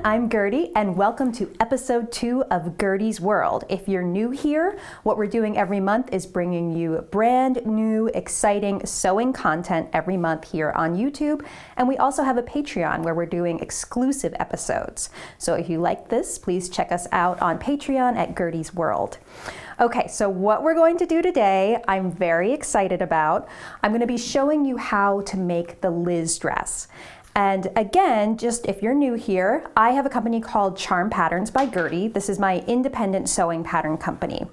I'm Gertie and welcome to episode 2 of Gertie's World. If you're new here, what we're doing every month is bringing you brand new, exciting sewing content every month here on YouTube. And we also have a Patreon where we're doing exclusive episodes. So if you like this, please check us out on Patreon at Gertie's World. Okay, so what we're going to do today, I'm very excited about. I'm going to be showing you how to make the Liz dress. And again, just if you're new here, I have a company called Charm Patterns by Gertie. This is my independent sewing pattern company.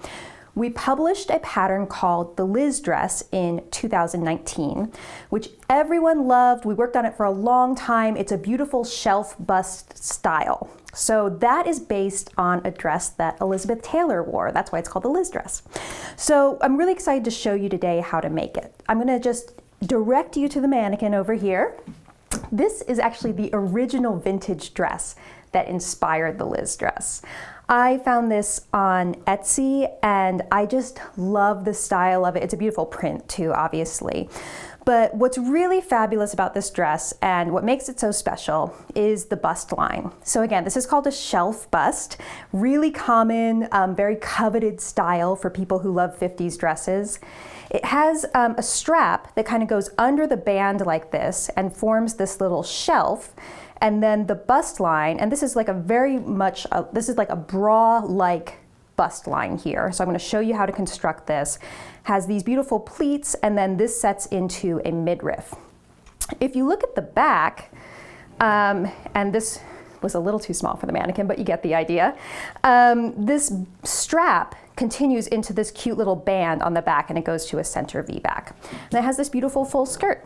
We published a pattern called the Liz dress in 2019, which everyone loved. We worked on it for a long time. It's a beautiful shelf bust style. So that is based on a dress that Elizabeth Taylor wore. That's why it's called the Liz dress. So I'm really excited to show you today how to make it. I'm gonna just direct you to the mannequin over here. This is actually the original vintage dress that inspired the Liz dress. I found this on Etsy and I just love the style of it. It's a beautiful print too, obviously. But what's really fabulous about this dress and what makes it so special is the bust line. So again, this is called a shelf bust, really common, very coveted style for people who love 50s dresses. It has a strap that kind of goes under the band like this and forms this little shelf. And then the bust line, and this is like a this is like a bra-like bust line here. So I'm going to show you how to construct this. Has these beautiful pleats, and then this sets into a midriff. If you look at the back, and this was a little too small for the mannequin, but you get the idea. This strap continues into this cute little band on the back and it goes to a center V-back. And it has this beautiful full skirt.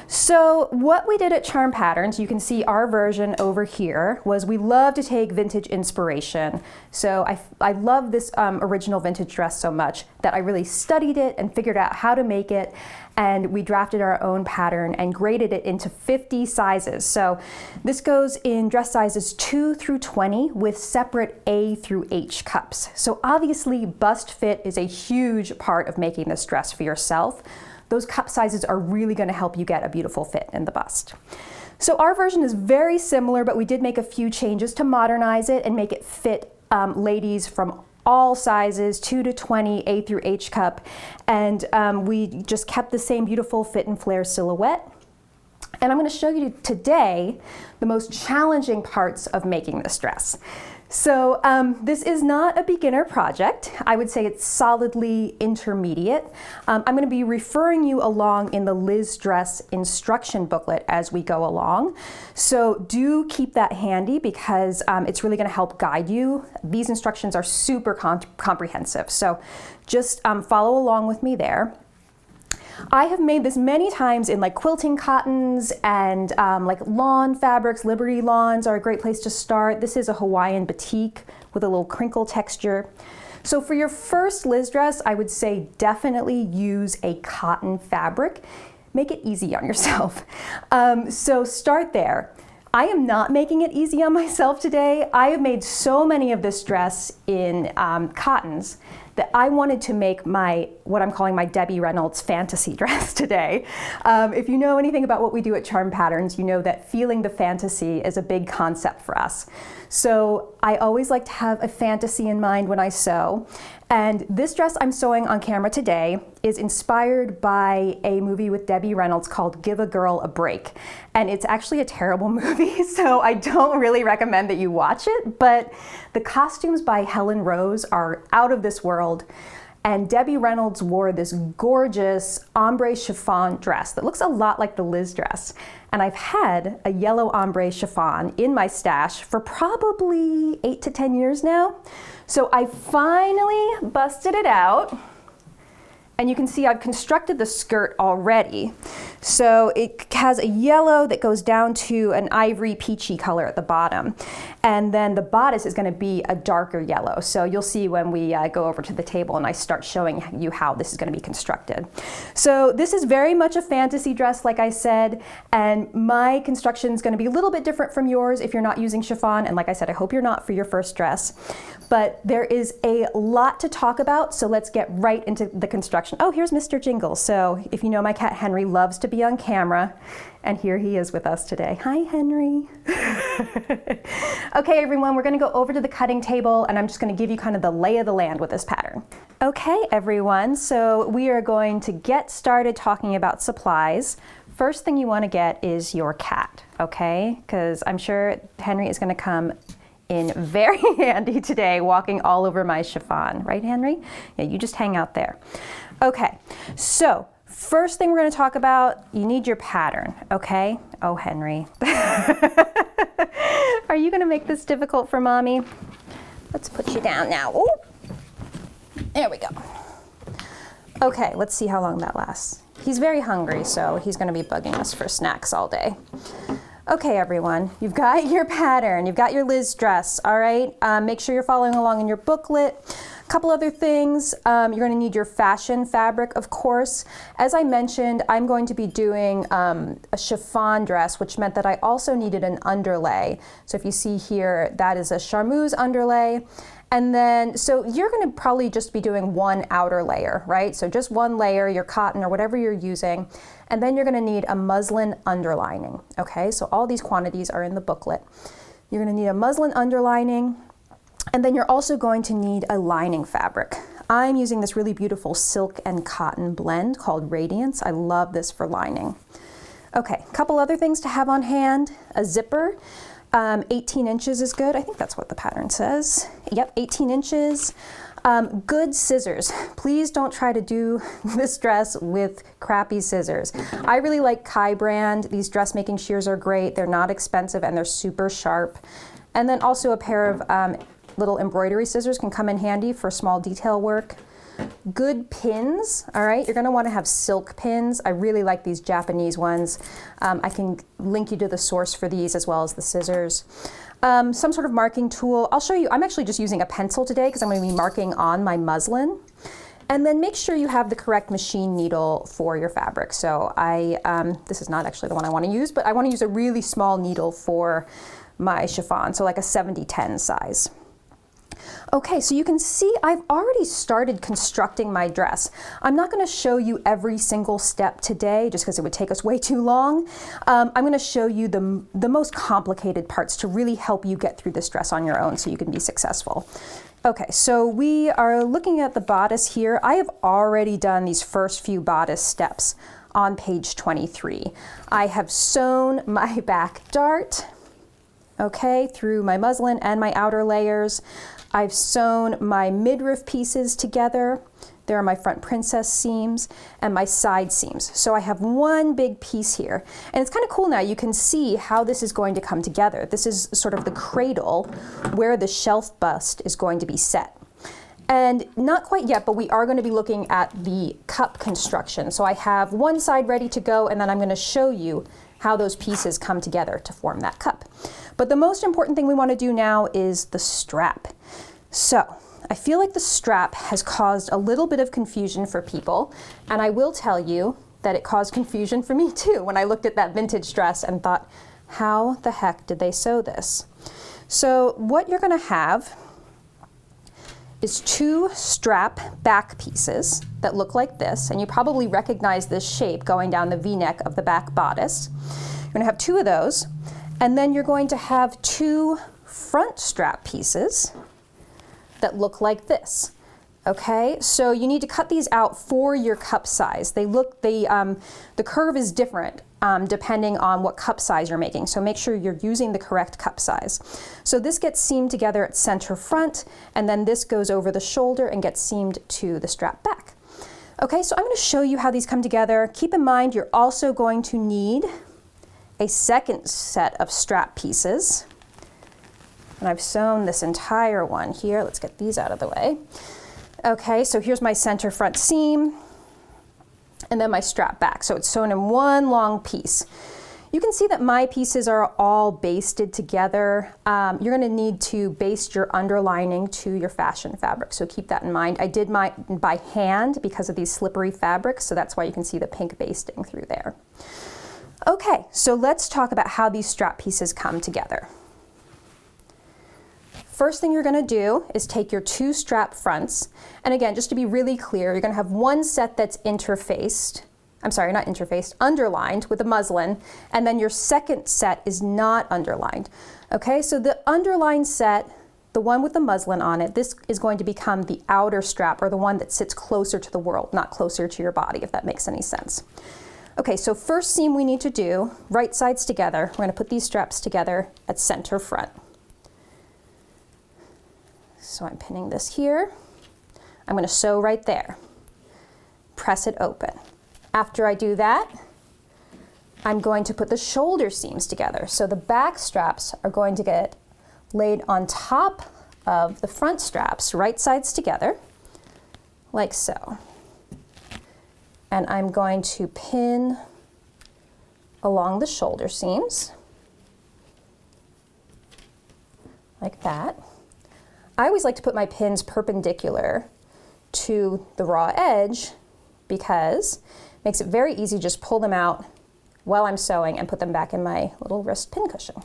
So what we did at Charm Patterns, you can see our version over here, was we love to take vintage inspiration. So I love this original vintage dress so much that I really studied it and figured out how to make it. And we drafted our own pattern and graded it into 50 sizes. So this goes in dress sizes 2 through 20 with separate A through H cups. So obviously bust fit is a huge part of making this dress for yourself. Those cup sizes are really going to help you get a beautiful fit in the bust. So our version is very similar, but we did make a few changes to modernize it and make it fit ladies from all sizes, 2 to 20, A through H cup. And we just kept the same beautiful fit and flare silhouette. And I'm going to show you today the most challenging parts of making this dress. So this is not a beginner project. I would say it's solidly intermediate. I'm going to be referring you along in the Liz dress instruction booklet as we go along. So do keep that handy because it's really going to help guide you. These instructions are super comprehensive. So just follow along with me there. I have made this many times in like quilting cottons and like lawn fabrics. Liberty lawns are a great place to start. This is a Hawaiian batik with a little crinkle texture. So for your first Liz dress, I would say definitely use a cotton fabric. Make it easy on yourself. So start there. I am not making it easy on myself today. I have made so many of this dress in cottons that I wanted to make what I'm calling my Debbie Reynolds fantasy dress today. If you know anything about what we do at Charm Patterns, you know that feeling the fantasy is a big concept for us. So I always like to have a fantasy in mind when I sew. And this dress I'm sewing on camera today is inspired by a movie with Debbie Reynolds called Give a Girl a Break. And it's actually a terrible movie, so I don't really recommend that you watch it, but the costumes by Helen Rose are out of this world. And Debbie Reynolds wore this gorgeous ombre chiffon dress that looks a lot like the Liz dress. And I've had a yellow ombre chiffon in my stash for probably 8 to 10 years now. So I finally busted it out. And you can see I've constructed the skirt already. So it has a yellow that goes down to an ivory peachy color at the bottom. And then the bodice is going to be a darker yellow. So you'll see when we go over to the table and I start showing you how this is going to be constructed. So this is very much a fantasy dress, like I said, and my construction is going to be a little bit different from yours if you're not using chiffon. And like I said, I hope you're not for your first dress. But there is a lot to talk about, so let's get right into the construction introduction. Oh, here's Mr. Jingle. So if you know my cat Henry loves to be on camera, and here he is with us today. Hi, Henry. Okay, everyone, we're gonna go over to the cutting table, and I'm just gonna give you kind of the lay of the land with this pattern. Okay, everyone, so we are going to get started talking about supplies. First thing you wanna get is your cat, okay? Because I'm sure Henry is gonna come in very handy today, walking all over my chiffon. Right, Henry? Yeah, you just hang out there. Okay, so first thing we're going to talk about, you need your pattern, okay? Oh, Henry. Are you going to make this difficult for Mommy? Let's put you down now. Ooh. There we go. Okay, let's see how long that lasts. He's very hungry, so he's going to be bugging us for snacks all day. Okay, everyone, you've got your pattern, you've got your Liz dress, all right? Make sure you're following along in your booklet. A couple other things, you're gonna need your fashion fabric, of course. As I mentioned, I'm going to be doing a chiffon dress, which meant that I also needed an underlay. So if you see here, that is a charmeuse underlay. And then, so you're gonna probably just be doing one outer layer, right? So just one layer, your cotton or whatever you're using. And then you're gonna need a muslin underlining, okay? So all these quantities are in the booklet. You're gonna need a muslin underlining, and then you're also going to need a lining fabric. I'm using this really beautiful silk and cotton blend called Radiance. I love this for lining. Okay, a couple other things to have on hand, a zipper. 18 inches is good. I think that's what the pattern says. Yep, 18 inches. Good scissors. Please don't try to do this dress with crappy scissors. I really like Kai brand. These dressmaking shears are great. They're not expensive and they're super sharp. And then also a pair of little embroidery scissors can come in handy for small detail work. Good pins, all right? You're gonna wanna have silk pins. I really like these Japanese ones. I can link you to the source for these as well as the scissors. Some sort of marking tool. I'll show you, I'm actually just using a pencil today because I'm gonna be marking on my muslin. And then make sure you have the correct machine needle for your fabric. So this is not actually the one I wanna use, but I wanna use a really small needle for my chiffon, so like a 70-10 size. Okay, so you can see I've already started constructing my dress. I'm not going to show you every single step today just because it would take us way too long. I'm going to show you the most complicated parts to really help you get through this dress on your own so you can be successful. Okay, so we are looking at the bodice here. I have already done these first few bodice steps on page 23. I have sewn my back dart, okay, through my muslin and my outer layers. I've sewn my midriff pieces together. There are my front princess seams and my side seams. So I have one big piece here. And it's kind of cool now. You can see how this is going to come together. This is sort of the cradle where the shelf bust is going to be set. And not quite yet, but we are going to be looking at the cup construction. So I have one side ready to go, and then I'm going to show you how those pieces come together to form that cup. But the most important thing we want to do now is the strap. So I feel like the strap has caused a little bit of confusion for people, and I will tell you that it caused confusion for me too when I looked at that vintage dress and thought, how the heck did they sew this? So what you're going to have is two strap back pieces that look like this, and you probably recognize this shape going down the V-neck of the back bodice. You're going to have two of those, and then you're going to have two front strap pieces that look like this. Okay, so you need to cut these out for your cup size. The curve is different depending on what cup size you're making, so make sure you're using the correct cup size. So this gets seamed together at center front, and then this goes over the shoulder and gets seamed to the strap back. Okay, so I'm going to show you how these come together. Keep in mind you're also going to need a second set of strap pieces. And I've sewn this entire one here. Let's get these out of the way. Okay, so here's my center front seam, and then my strap back. So it's sewn in one long piece. You can see that my pieces are all basted together. You're gonna need to baste your underlining to your fashion fabric, so keep that in mind. I did mine by hand because of these slippery fabrics, so that's why you can see the pink basting through there. Okay, so let's talk about how these strap pieces come together. first thing you're going to do is take your 2 strap fronts. And again, just to be really clear, you're going to have one set that's interfaced. I'm sorry, not interfaced, underlined with the muslin. And then your second set is not underlined. Okay, so the underlined set, the one with the muslin on it, this is going to become the outer strap, or the one that sits closer to the world, not closer to your body, if that makes any sense. Okay, so first seam we need to do, right sides together. We're going to put these straps together at center front. So I'm pinning this here. I'm going to sew right there. Press it open. After I do that, I'm going to put the shoulder seams together. So the back straps are going to get laid on top of the front straps, right sides together, like so. And I'm going to pin along the shoulder seams, like that. I always like to put my pins perpendicular to the raw edge because it makes it very easy to just pull them out while I'm sewing and put them back in my little wrist pin cushion.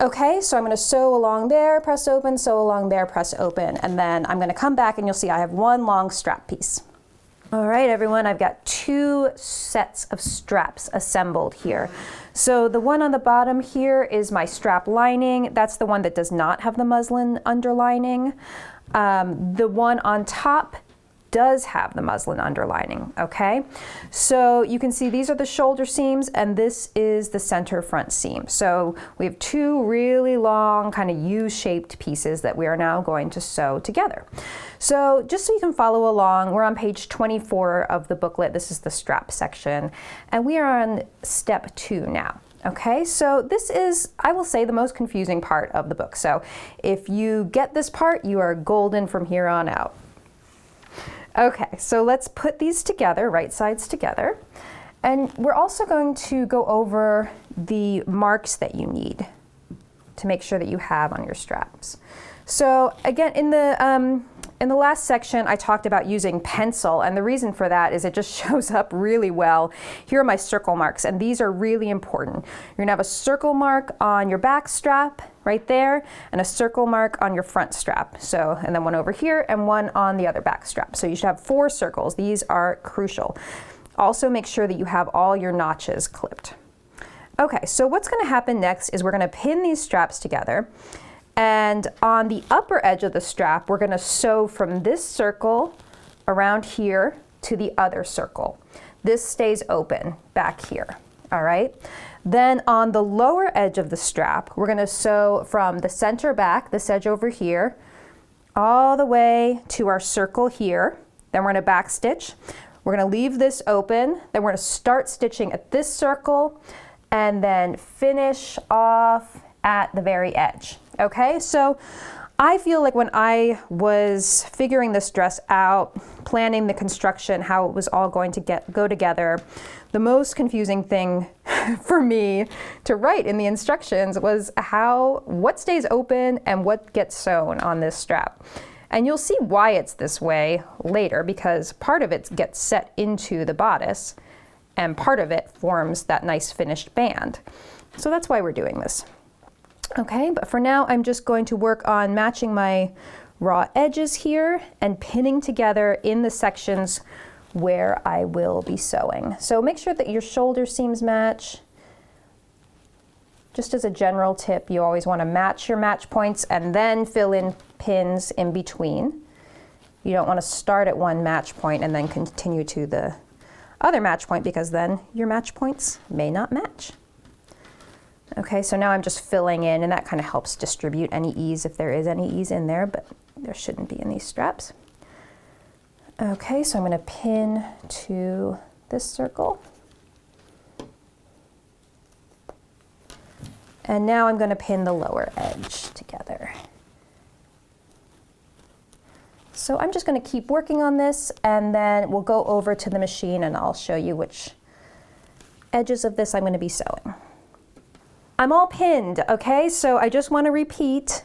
Okay, so I'm going to sew along there, press open, sew along there, press open, and then I'm going to come back and you'll see I have one long strap piece. All right, everyone, I've got 2 sets of straps assembled here. So the one on the bottom here is my strap lining. That's the one that does not have the muslin underlining. The one on top does have the muslin underlining, okay? So you can see these are the shoulder seams and this is the center front seam. So we have 2 really long kind of U-shaped pieces that we are now going to sew together. So just so you can follow along, we're on page 24 of the booklet. This is the strap section and we are on step 2 now. Okay, so this is, I will say, the most confusing part of the book. So if you get this part, you are golden from here on out. Okay, so let's put these together, right sides together. And we're also going to go over the marks that you need to make sure that you have on your straps. So again, in the last section, I talked about using pencil, and the reason for that is it just shows up really well. Here are my circle marks, and these are really important. You're gonna have a circle mark on your back strap right there, and a circle mark on your front strap. So, and then one over here and one on the other back strap. So you should have 4 circles. These are crucial. Also make sure that you have all your notches clipped. Okay, so what's gonna happen next is we're gonna pin these straps together. And on the upper edge of the strap, we're gonna sew from this circle around here to the other circle. This stays open back here, all right? Then on the lower edge of the strap, we're gonna sew from the center back, this edge over here, all the way to our circle here. Then we're gonna back stitch. We're gonna leave this open. Then we're gonna start stitching at this circle and then finish off at the very edge. Okay, so I feel like when I was figuring this dress out, planning the construction, how it was all going to go together, the most confusing thing for me to write in the instructions was what stays open and what gets sewn on this strap. And you'll see why it's this way later, because part of it gets set into the bodice and part of it forms that nice finished band. So that's why we're doing this. Okay, but for now I'm just going to work on matching my raw edges here and pinning together in the sections where I will be sewing. So make sure that your shoulder seams match. Just as a general tip, you always want to match your match points and then fill in pins in between. You don't want to start at one match point and then continue to the other match point, because then your match points may not match. Okay, so now I'm just filling in, and that kind of helps distribute any ease if there is any ease in there, but there shouldn't be in these straps. Okay, so I'm going to pin to this circle. And now I'm going to pin the lower edge together. So I'm just going to keep working on this, and then we'll go over to the machine and I'll show you which edges of this I'm going to be sewing. I'm all pinned, okay? So I just want to repeat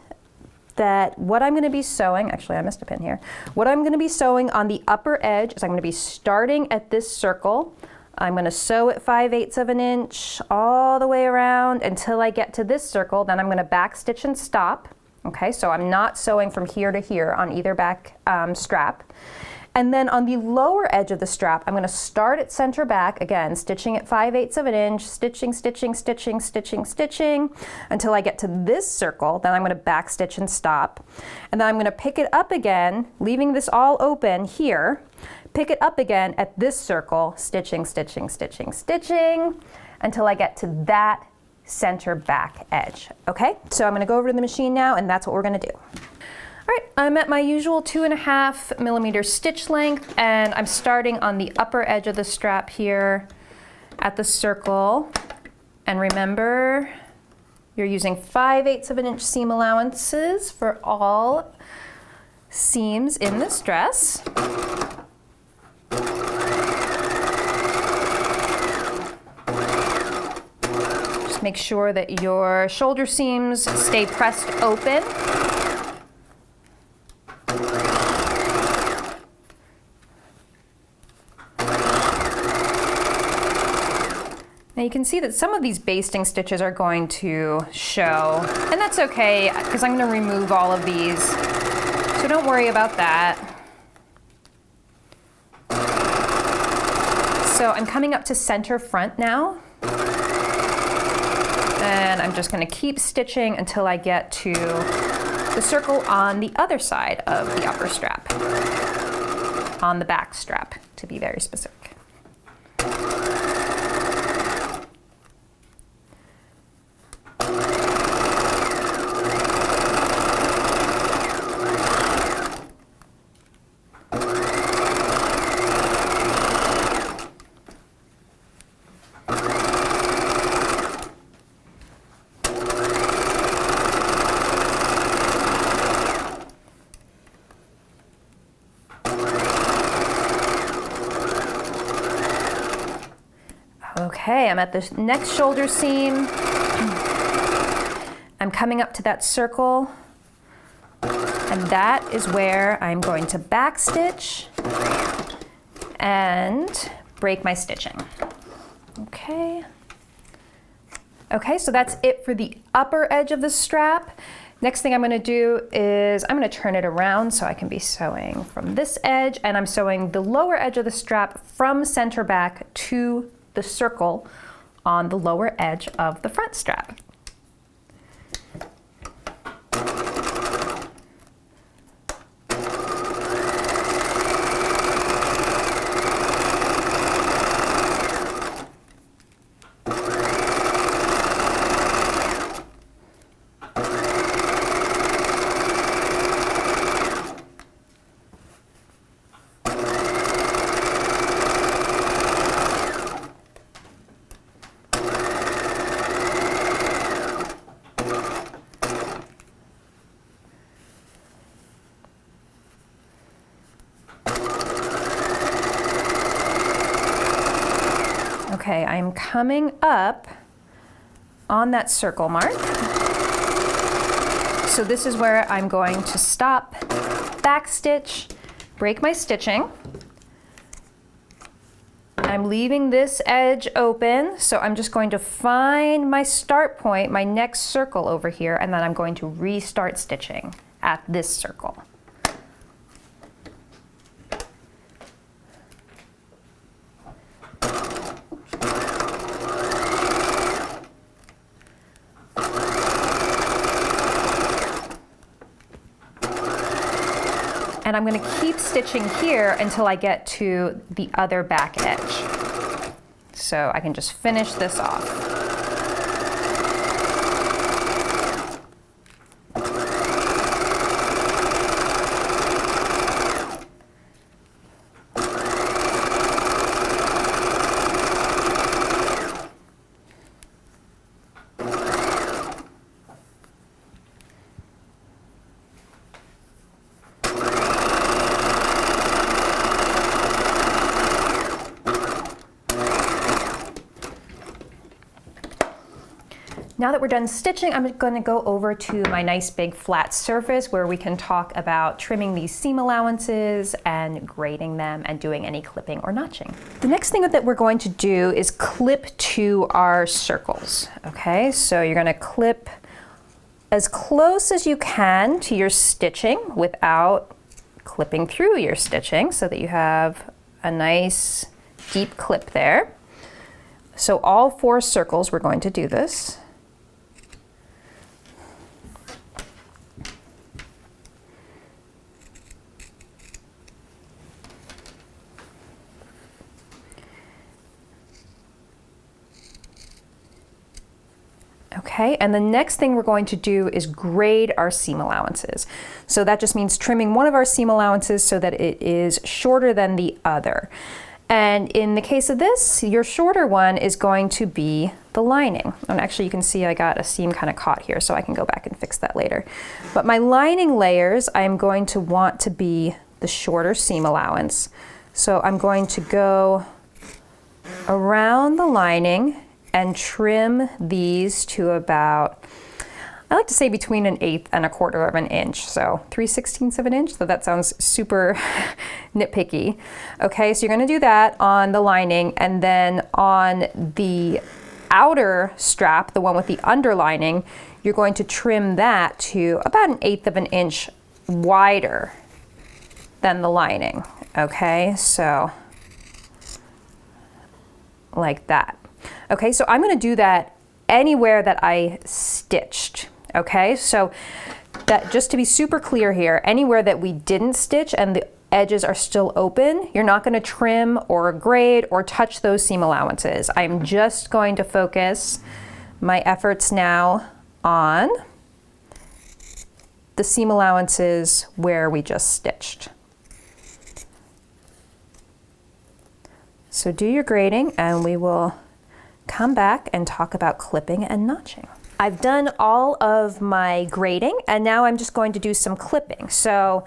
that what I'm going to be sewing, actually I missed a pin here. What I'm going to be sewing on the upper edge is I'm going to be starting at this circle. I'm going to sew at 5/8 of an inch all the way around until I get to this circle. Then I'm going to back stitch and stop. Okay, so I'm not sewing from here to here on either back strap. And then on the lower edge of the strap, I'm going to start at center back, again, stitching at 5/8 of an inch, stitching, stitching, stitching, stitching, stitching, until I get to this circle. Then I'm going to back stitch and stop. And then I'm going to pick it up again, leaving this all open here, pick it up again at this circle, stitching, stitching, stitching, stitching, until I get to that center back edge. Okay, so I'm going to go over to the machine now, and that's what we're going to do. All right, I'm at my usual 2.5 millimeter stitch length, and I'm starting on the upper edge of the strap here at the circle. And remember, you're using 5/8 of an inch seam allowances for all seams in this dress. Just make sure that your shoulder seams stay pressed open. Now you can see that some of these basting stitches are going to show, and that's okay because I'm going to remove all of these, so don't worry about that. So I'm coming up to center front now, and I'm just going to keep stitching until I get to the circle on the other side of the upper strap, on the back strap to be very specific. Okay, I'm at the next shoulder seam. I'm coming up to that circle, and that is where I'm going to back stitch and break my stitching. Okay. Okay, so that's it for the upper edge of the strap. Next thing I'm going to do is I'm going to turn it around so I can be sewing from this edge, and I'm sewing the lower edge of the strap from center back to the circle on the lower edge of the front strap. Okay, I'm coming up on that circle mark. So this is where I'm going to stop, back stitch, break my stitching. I'm leaving this edge open, so I'm just going to find my start point, my next circle over here, and then I'm going to restart stitching at this circle. And I'm going to keep stitching here until I get to the other back edge. So I can just finish this off. Now that we're done stitching, I'm going to go over to my nice big flat surface where we can talk about trimming these seam allowances and grading them and doing any clipping or notching. The next thing that we're going to do is clip to our circles. Okay, so you're going to clip as close as you can to your stitching without clipping through your stitching so that you have a nice deep clip there. So all 4 circles we're going to do this. Okay, and the next thing we're going to do is grade our seam allowances. So that just means trimming one of our seam allowances so that it is shorter than the other. And in the case of this, your shorter one is going to be the lining. And actually you can see I got a seam kind of caught here, so I can go back and fix that later. But my lining layers, I'm going to want to be the shorter seam allowance. So I'm going to go around the lining and trim these to about, I like to say between 1/8 and 1/4 of an inch, so 3/16 of an inch, so that sounds super nitpicky. Okay, so you're gonna do that on the lining, and then on the outer strap, the one with the underlining, you're going to trim that to about 1/8 of an inch wider than the lining. Okay, so like that. Okay, so I'm going to do that anywhere that I stitched. Okay, so that, just to be super clear here, anywhere that we didn't stitch and the edges are still open, you're not going to trim or grade or touch those seam allowances. I'm just going to focus my efforts now on the seam allowances where we just stitched. So do your grading and we will come back and talk about clipping and notching. I've done all of my grading and now I'm just going to do some clipping. So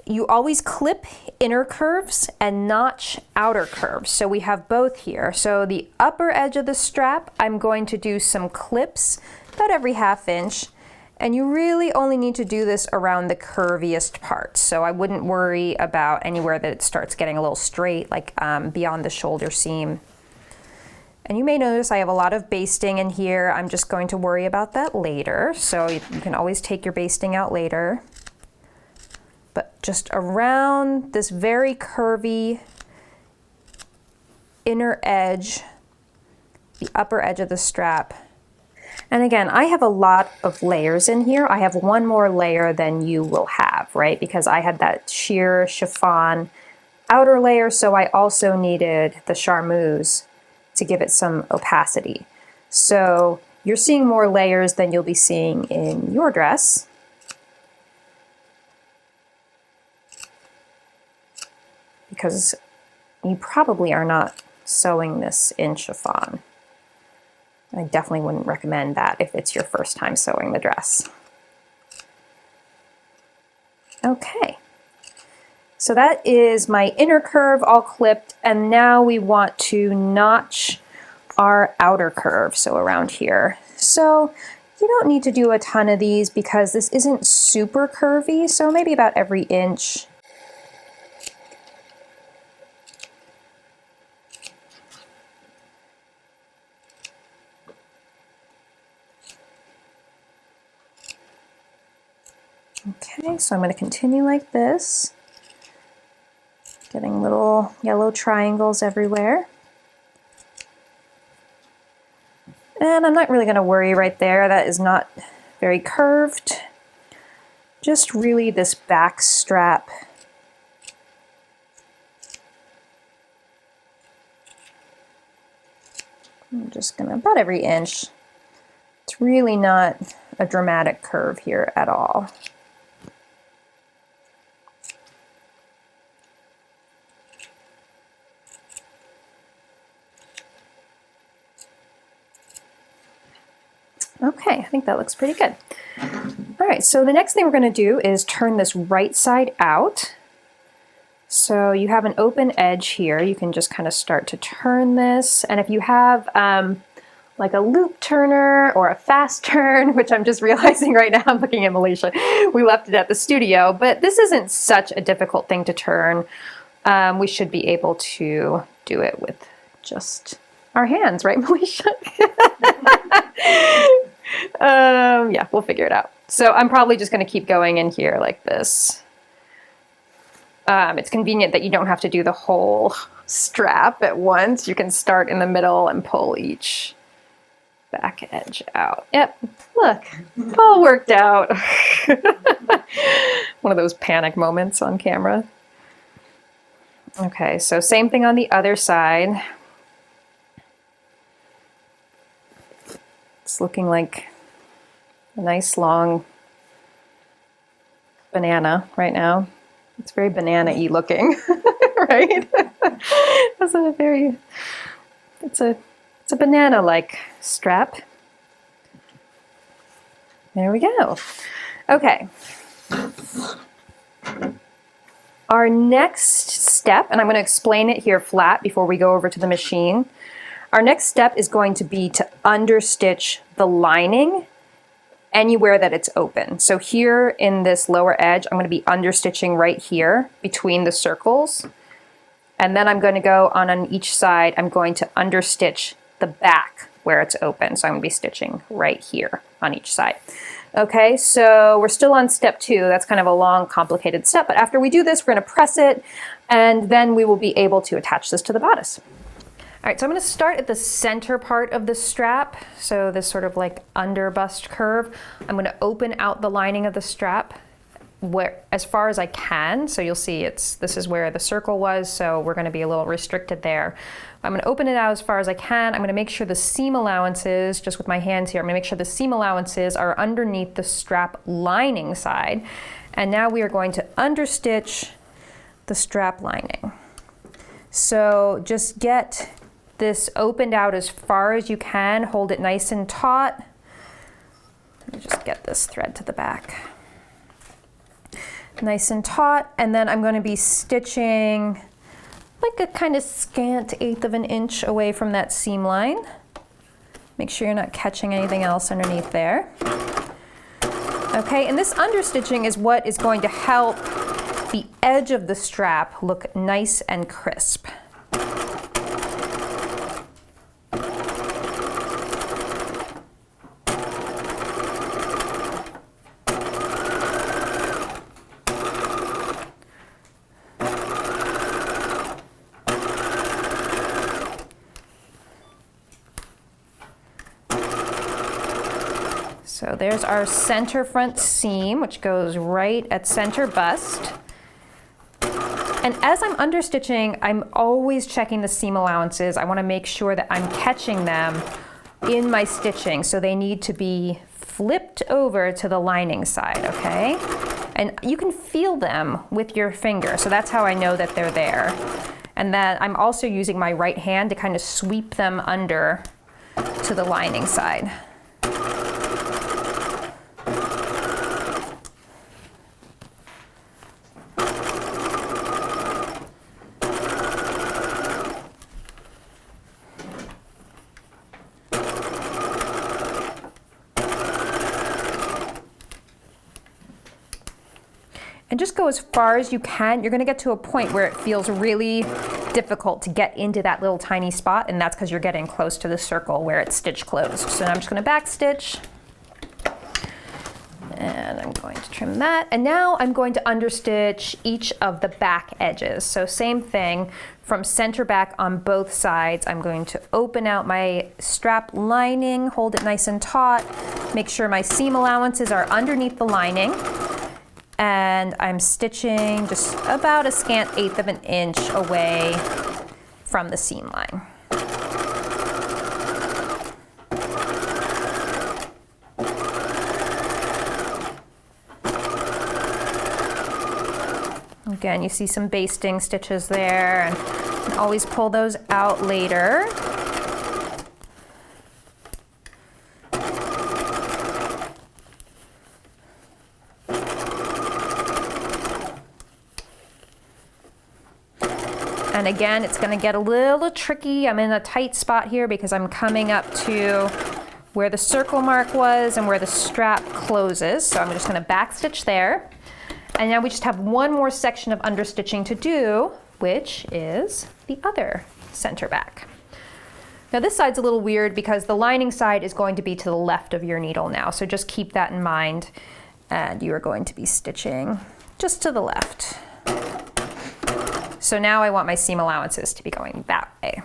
you always clip inner curves and notch outer curves. So we have both here. So the upper edge of the strap, I'm going to do some clips about every 1/2 inch. And you really only need to do this around the curviest parts. So I wouldn't worry about anywhere that it starts getting a little straight, like beyond the shoulder seam. And you may notice I have a lot of basting in here. I'm just going to worry about that later. So you can always take your basting out later. But just around this very curvy inner edge, the upper edge of the strap. And again, I have a lot of layers in here. I have one more layer than you will have, right? Because I had that sheer chiffon outer layer, so I also needed the charmeuse to give it some opacity. So you're seeing more layers than you'll be seeing in your dress. Because you probably are not sewing this in chiffon. I definitely wouldn't recommend that if it's your first time sewing the dress. Okay, so that is my inner curve all clipped, and now we want to notch our outer curve, so around here. So you don't need to do a ton of these because this isn't super curvy, so maybe about every inch. Okay, so I'm going to continue like this, getting little yellow triangles everywhere. And I'm not really going to worry right there, that is not very curved. Just really this back strap. I'm just going to, about every inch. It's really not a dramatic curve here at all. Okay, I think that looks pretty good. All right, so the next thing we're going to do is turn this right side out. So you have an open edge here. You can just kind of start to turn this. And if you have like a loop turner or a fast turn, which I'm just realizing right now, I'm looking at Malaysia, we left it at the studio, but this isn't such a difficult thing to turn. We should be able to do it with just our hands, right, Malaysia? Yeah, we'll figure it out. So I'm probably just going to keep going in here like this. It's convenient that you don't have to do the whole strap at once. You can start in the middle and pull each back edge out. Yep, look, all worked out. One of those panic moments on camera. Okay, so same thing on the other side. It's looking like a nice long banana right now. It's very banana-y looking, right? It's a banana-like strap. There we go. Okay. Our next step, and I'm going to explain it here flat before we go over to the machine. Our next step is going to be to understitch the lining anywhere that it's open. So here in this lower edge, I'm going to be understitching right here between the circles. And then I'm going to go on each side, I'm going to understitch the back where it's open. So I'm going to be stitching right here on each side. Okay, so we're still on step 2. That's kind of a long, complicated step. But after we do this, we're going to press it, and then we will be able to attach this to the bodice. All right, so I'm going to start at the center part of the strap. So this sort of like underbust curve. I'm going to open out the lining of the strap as far as I can. So you'll see this is where the circle was, so we're going to be a little restricted there. I'm going to open it out as far as I can. I'm going to make sure the seam allowances, just with my hands here, I'm going to make sure the seam allowances are underneath the strap lining side. And now we are going to understitch the strap lining. So just get this opened out as far as you can. Hold it nice and taut. Let me just get this thread to the back. Nice and taut, and then I'm going to be stitching like a kind of scant 1/8 of an inch away from that seam line. Make sure you're not catching anything else underneath there. Okay, and this understitching is what is going to help the edge of the strap look nice and crisp. So there's our center front seam, which goes right at center bust. And as I'm understitching, I'm always checking the seam allowances. I want to make sure that I'm catching them in my stitching. So they need to be flipped over to the lining side, okay? And you can feel them with your finger. So that's how I know that they're there. And then I'm also using my right hand to kind of sweep them under to the lining side. And just go as far as you can. You're going to get to a point where it feels really difficult to get into that little tiny spot, and that's because you're getting close to the circle where it's stitch closed. So now I'm just going to back stitch, and I'm going to trim that. And now I'm going to understitch each of the back edges. So same thing, from center back on both sides. I'm going to open out my strap lining, hold it nice and taut, make sure my seam allowances are underneath the lining. And I'm stitching just about a scant 1/8 of an inch away from the seam line. Again, you see some basting stitches there, and you can always pull those out later. And again, it's going to get a little tricky. I'm in a tight spot here because I'm coming up to where the circle mark was and where the strap closes. So I'm just going to back stitch there. And now we just have one more section of understitching to do, which is the other center back. Now this side's a little weird because the lining side is going to be to the left of your needle now, so just keep that in mind, and you are going to be stitching just to the left. So now I want my seam allowances to be going that way.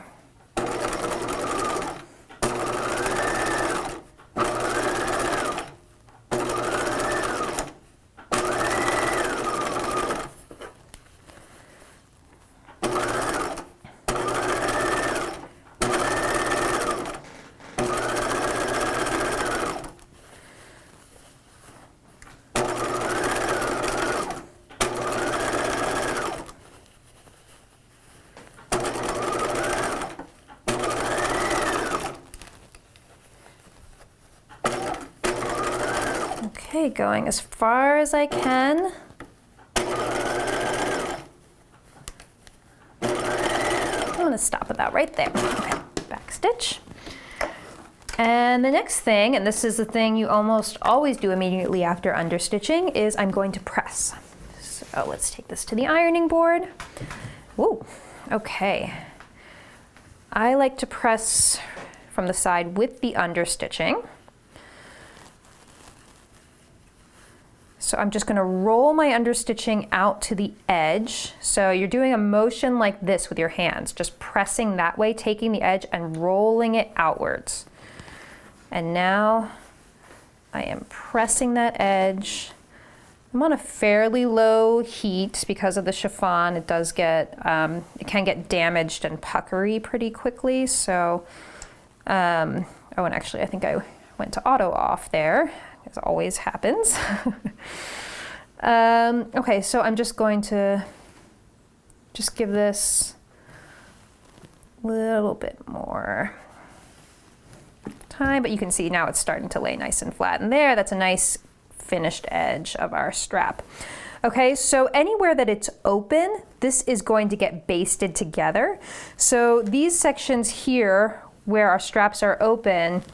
Okay, going as far as I can. I'm going to stop about right there. Okay, back stitch. And the next thing, and this is the thing you almost always do immediately after understitching, is I'm going to press. So let's take this to the ironing board. Whoa, okay. I like to press from the side with the understitching. So I'm just going to roll my understitching out to the edge. So you're doing a motion like this with your hands, just pressing that way, taking the edge and rolling it outwards. And now I am pressing that edge. I'm on a fairly low heat because of the chiffon. It does get, it can get damaged and puckery pretty quickly. So, oh, and actually I think I went to auto off there. As always happens. Okay, so I'm just going to just give this a little bit more time, but you can see now it's starting to lay nice and flat. And there, that's a nice finished edge of our strap. Okay, so anywhere that it's open, this is going to get basted together. So these sections here where our straps are open,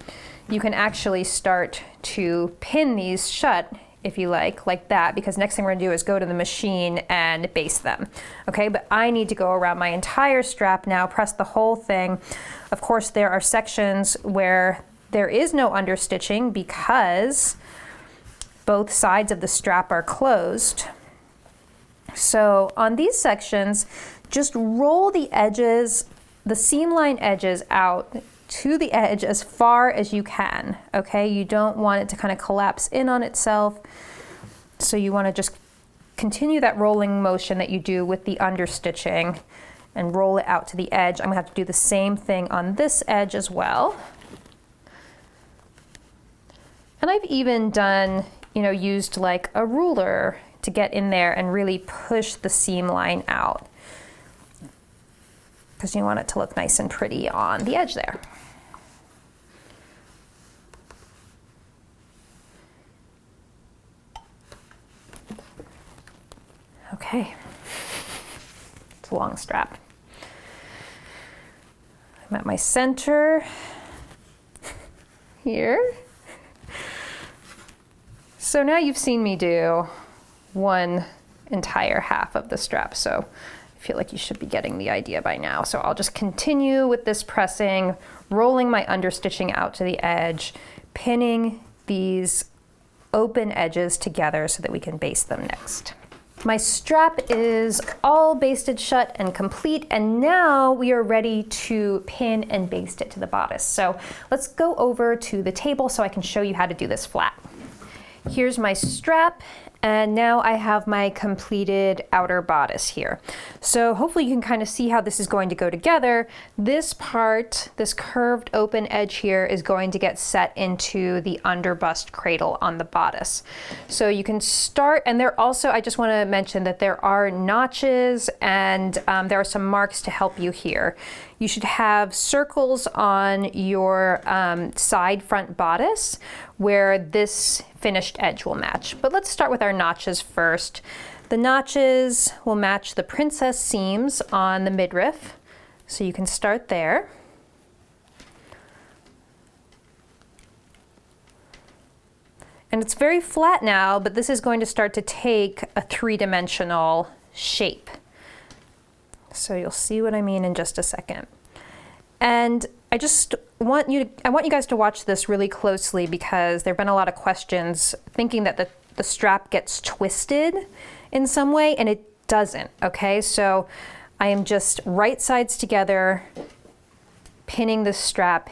you can actually start to pin these shut if you like that, because next thing we're gonna do is go to the machine and baste them. Okay, but I need to go around my entire strap now, press the whole thing. Of course, there are sections where there is no understitching because both sides of the strap are closed. So on these sections, just roll the edges, the seam line edges out to the edge as far as you can, okay? You don't want it to kind of collapse in on itself. So you want to just continue that rolling motion that you do with the understitching and roll it out to the edge. I'm gonna have to do the same thing on this edge as well. And I've even done, used like a ruler to get in there and really push the seam line out, because you want it to look nice and pretty on the edge there. Okay, it's a long strap. I'm at my center here. So now you've seen me do one entire half of the strap, so I feel like you should be getting the idea by now. So I'll just continue with this pressing, rolling my understitching out to the edge, pinning these open edges together so that we can baste them next. My strap is all basted shut and complete, and now we are ready to pin and baste it to the bodice. So let's go over to the table so I can show you how to do this flat. Here's my strap, and now I have my completed outer bodice here. So hopefully you can kind of see how this is going to go together. This part, this curved open edge here, is going to get set into the underbust cradle on the bodice. So you can start, and there also, I just want to mention that there are notches and there are some marks to help you here. You should have circles on your side front bodice where this finished edge will match. But let's start with our notches first. The notches will match the princess seams on the midriff, so you can start there. And it's very flat now, but this is going to start to take a three-dimensional shape. So you'll see what I mean in just a second. And want you guys to watch this really closely because there have been a lot of questions thinking that the strap gets twisted in some way, and it doesn't, okay? So I am just right sides together, pinning the strap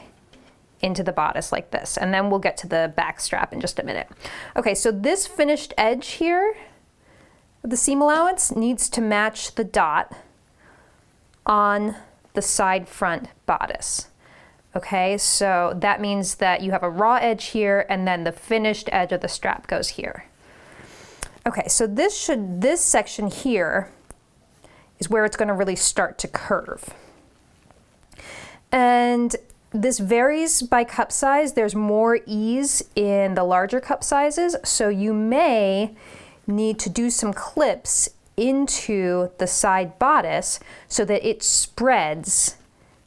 into the bodice like this, and then we'll get to the back strap in just a minute. Okay, so this finished edge here, the seam allowance, needs to match the dot on the side front bodice. Okay, so that means that you have a raw edge here and then the finished edge of the strap goes here. Okay, so this section here is where it's going to really start to curve. And this varies by cup size. There's more ease in the larger cup sizes, so you may need to do some clips into the side bodice so that it spreads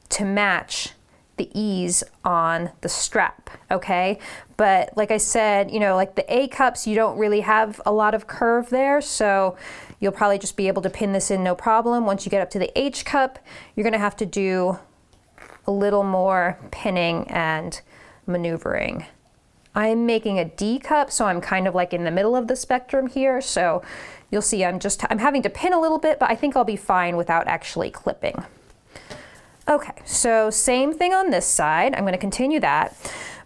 to match the ease on the strap, okay? But like I said, you know, like the A cups, you don't really have a lot of curve there, so you'll probably just be able to pin this in no problem. Once you get up to the H cup, you're gonna have to do a little more pinning and maneuvering. I'm making a D cup, so I'm kind of like in the middle of the spectrum here, so you'll see I'm having to pin a little bit, but I think I'll be fine without actually clipping. Okay, so same thing on this side. I'm going to continue that,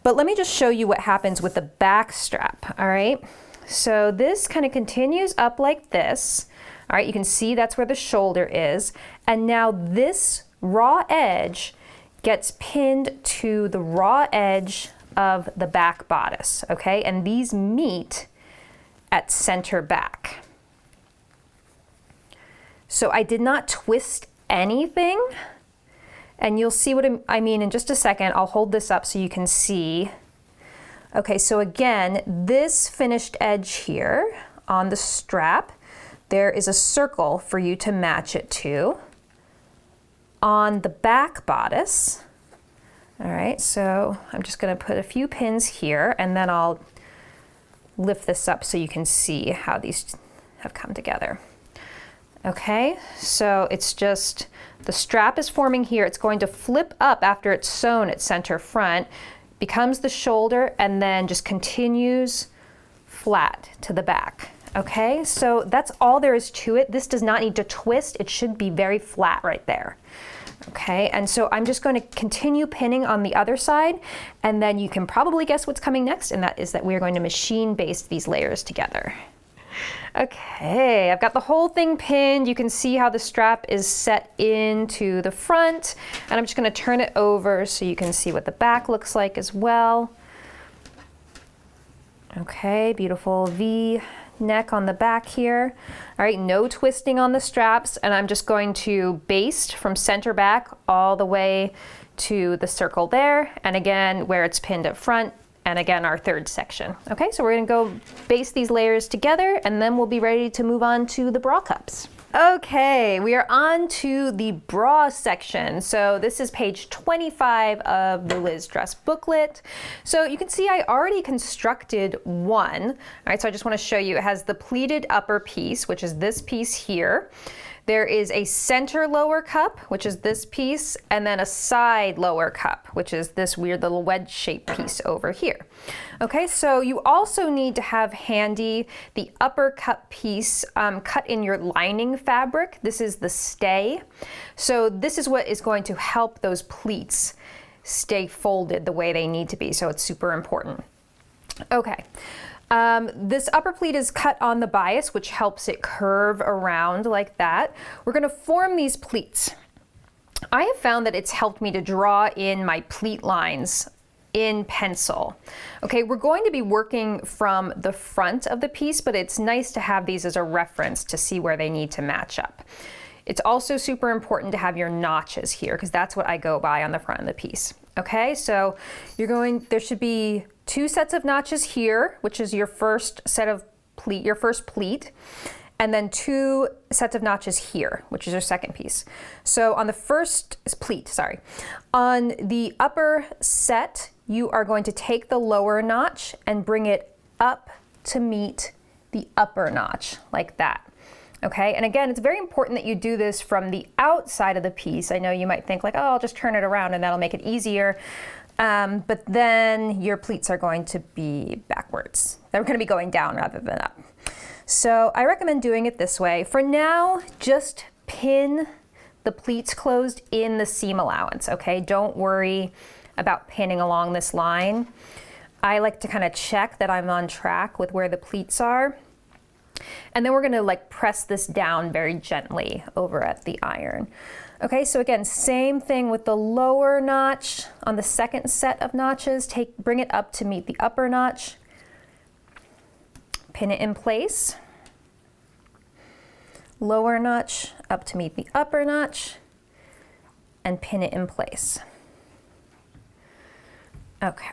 but let me just show you what happens with the back strap, all right? So this kind of continues up like this, all right? You can see that's where the shoulder is, and now this raw edge gets pinned to the raw edge of the back bodice, okay? And these meet at center back. So I did not twist anything, and you'll see what I mean in just a second. I'll hold this up so you can see. Okay, so again, this finished edge here on the strap, there is a circle for you to match it to. On the back bodice, all right, so I'm just gonna put a few pins here and then I'll lift this up so you can see how these have come together. Okay, so it's just, the strap is forming here. It's going to flip up after it's sewn at center front, becomes the shoulder, and then just continues flat to the back. Okay, so that's all there is to it. This does not need to twist. It should be very flat right there. Okay, and so I'm just going to continue pinning on the other side, and then you can probably guess what's coming next, and that is that we're going to machine baste these layers together. Okay, I've got the whole thing pinned. You can see how the strap is set into the front, and I'm just going to turn it over so you can see what the back looks like as well. Okay, beautiful V neck on the back here. All right, no twisting on the straps, and I'm just going to baste from center back all the way to the circle there, and again where it's pinned up front, and again our third section. Okay, so we're gonna go baste these layers together, and then we'll be ready to move on to the bra cups. Okay, we are on to the bra section. So this is page 25 of the Liz Dress booklet. So you can see I already constructed one. All right, so I just want to show you, it has the pleated upper piece, which is this piece here. There is a center lower cup, which is this piece, and then a side lower cup, which is this weird little wedge-shaped piece over here. Okay, so you also need to have handy the upper cup piece cut in your lining fabric. This is the stay. So this is what is going to help those pleats stay folded the way they need to be, so it's super important. Okay. This upper pleat is cut on the bias, which helps it curve around like that. We're going to form these pleats. I have found that it's helped me to draw in my pleat lines in pencil. Okay, we're going to be working from the front of the piece, but it's nice to have these as a reference to see where they need to match up. It's also super important to have your notches here, because that's what I go by on the front of the piece. Okay, so there should be 2 sets of notches here, which is your first set of pleat, your first pleat, and then 2 sets of notches here, which is your second piece. So on the first pleat, on the upper set, you are going to take the lower notch and bring it up to meet the upper notch, like that. Okay, and again, it's very important that you do this from the outside of the piece. I know you might think like, oh, I'll just turn it around and that'll make it easier. But then your pleats are going to be backwards. They're going to be going down rather than up. So I recommend doing it this way. For now, just pin the pleats closed in the seam allowance, okay? Don't worry about pinning along this line. I like to kind of check that I'm on track with where the pleats are. And then we're going to like press this down very gently over at the iron. Okay, so again, same thing with the lower notch on the second set of notches. Bring it up to meet the upper notch. Pin it in place. Lower notch up to meet the upper notch and pin it in place. Okay.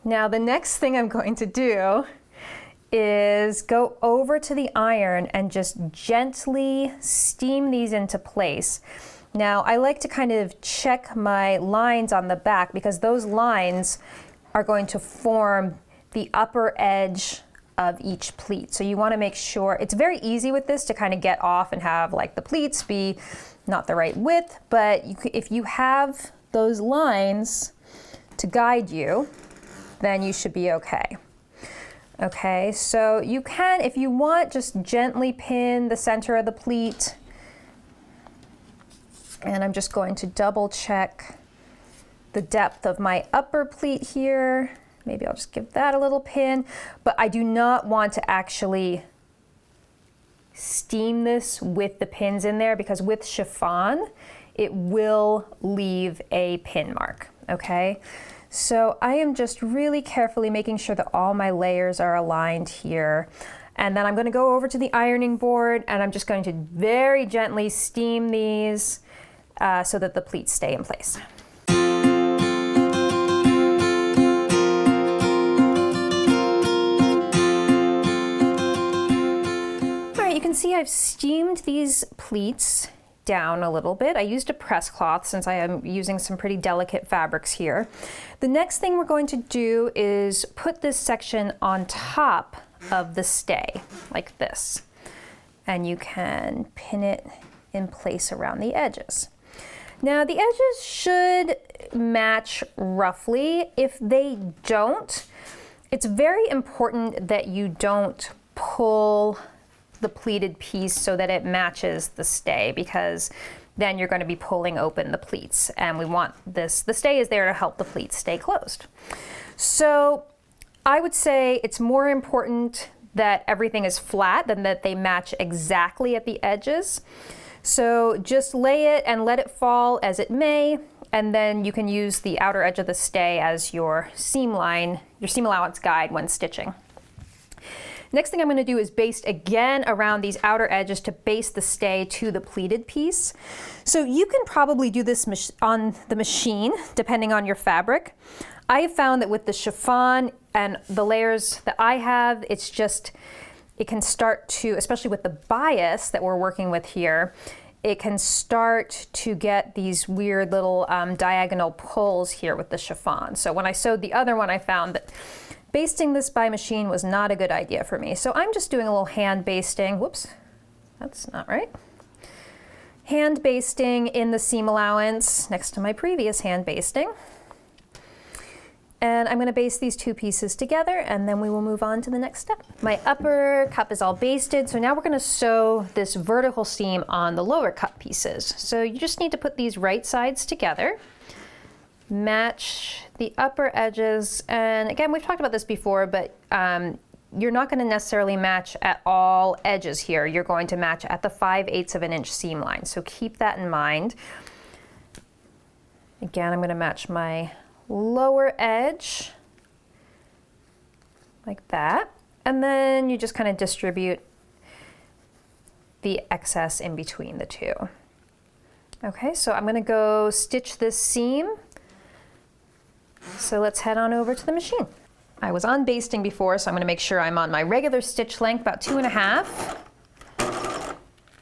Now the next thing I'm going to do is go over to the iron and just gently steam these into place. Now I like to kind of check my lines on the back because those lines are going to form the upper edge of each pleat. So you want to make sure, it's very easy with this to kind of get off and have like the pleats be not the right width, but if you have those lines to guide you, then you should be okay. Okay, so you can, if you want, just gently pin the center of the pleat. And I'm just going to double check the depth of my upper pleat here. Maybe I'll just give that a little pin, but I do not want to actually steam this with the pins in there because with chiffon, it will leave a pin mark, okay? So I am just really carefully making sure that all my layers are aligned here. And then I'm going to go over to the ironing board and I'm just going to very gently steam these so that the pleats stay in place. All right, you can see I've steamed these pleats down a little bit. I used a press cloth since I am using some pretty delicate fabrics here. The next thing we're going to do is put this section on top of the stay like this. And you can pin it in place around the edges. Now the edges should match roughly. If they don't, it's very important that you don't pull the pleated piece so that it matches the stay because then you're going to be pulling open the pleats and we want this, the stay is there to help the pleats stay closed. So I would say it's more important that everything is flat than that they match exactly at the edges. So just lay it and let it fall as it may, and then you can use the outer edge of the stay as your seam line, your seam allowance guide when stitching. Next thing I'm going to do is baste again around these outer edges to baste the stay to the pleated piece. So you can probably do this on the machine, depending on your fabric. I have found that with the chiffon and the layers that I have, it's just, it can start to, especially with the bias that we're working with here, it can start to get these weird little diagonal pulls here with the chiffon. So when I sewed the other one, I found that basting this by machine was not a good idea for me. So I'm just doing a little hand basting. Whoops, that's not right. Hand basting in the seam allowance next to my previous hand basting. And I'm going to baste these two pieces together and then we will move on to the next step. My upper cup is all basted, so now we're going to sew this vertical seam on the lower cup pieces. So you just need to put these right sides together, match the upper edges, and again, we've talked about this before, but you're not going to necessarily match at all edges here. You're going to match at the 5/8 of an inch seam line, so keep that in mind. Again, I'm going to match my lower edge like that, and then you just kind of distribute the excess in between the two. Okay, so I'm going to go stitch this seam. So let's head on over to the machine. I was on basting before, so I'm going to make sure I'm on my regular stitch length, about 2.5. I'm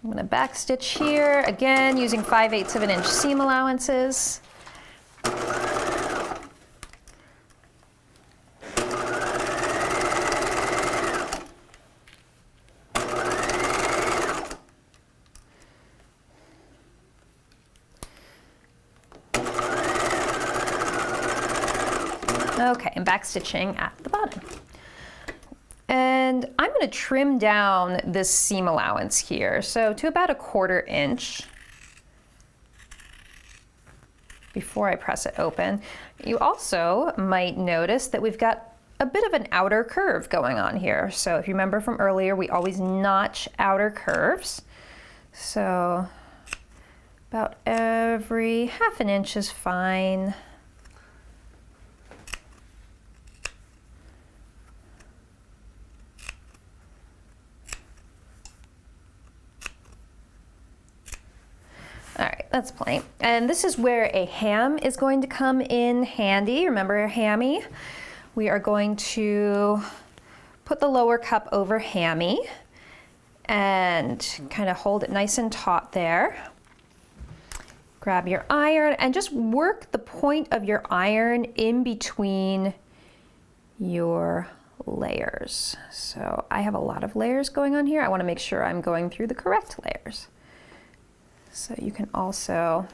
going to back stitch here, again using 5/8 of an inch seam allowances. Okay, and back stitching at the bottom. And I'm going to trim down this seam allowance here, so to about 1/4 inch before I press it open. You also might notice that we've got a bit of an outer curve going on here. So if you remember from earlier, we always notch outer curves. So about every 1/2 inch is fine. All right, that's plenty. And this is where a ham is going to come in handy. Remember a hammy? We are going to put the lower cup over hammy and kind of hold it nice and taut there. Grab your iron and just work the point of your iron in between your layers. So I have a lot of layers going on here. I want to make sure I'm going through the correct layers. So you can also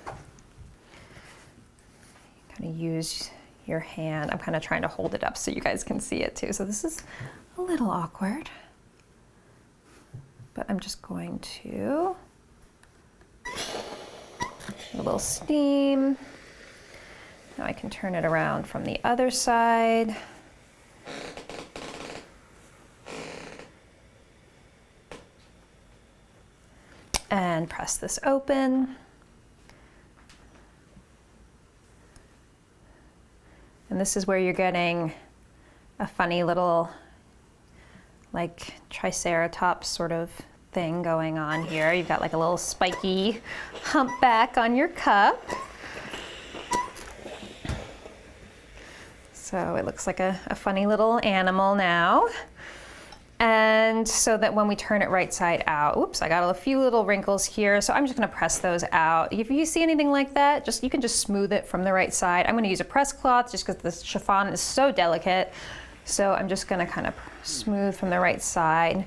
kind of use your hand. I'm kind of trying to hold it up so you guys can see it too. So this is a little awkward, but I'm just going to a little steam. Now I can turn it around from the other side. And press this open. And this is where you're getting a funny little like triceratops sort of thing going on here. You've got like a little spiky humpback on your cup. So it looks like a funny little animal now. And so that when we turn it right side out, oops, I got a few little wrinkles here, so I'm just gonna press those out. If you see anything like that, you can just smooth it from the right side. I'm gonna use a press cloth just because the chiffon is so delicate. So I'm just gonna kind of smooth from the right side.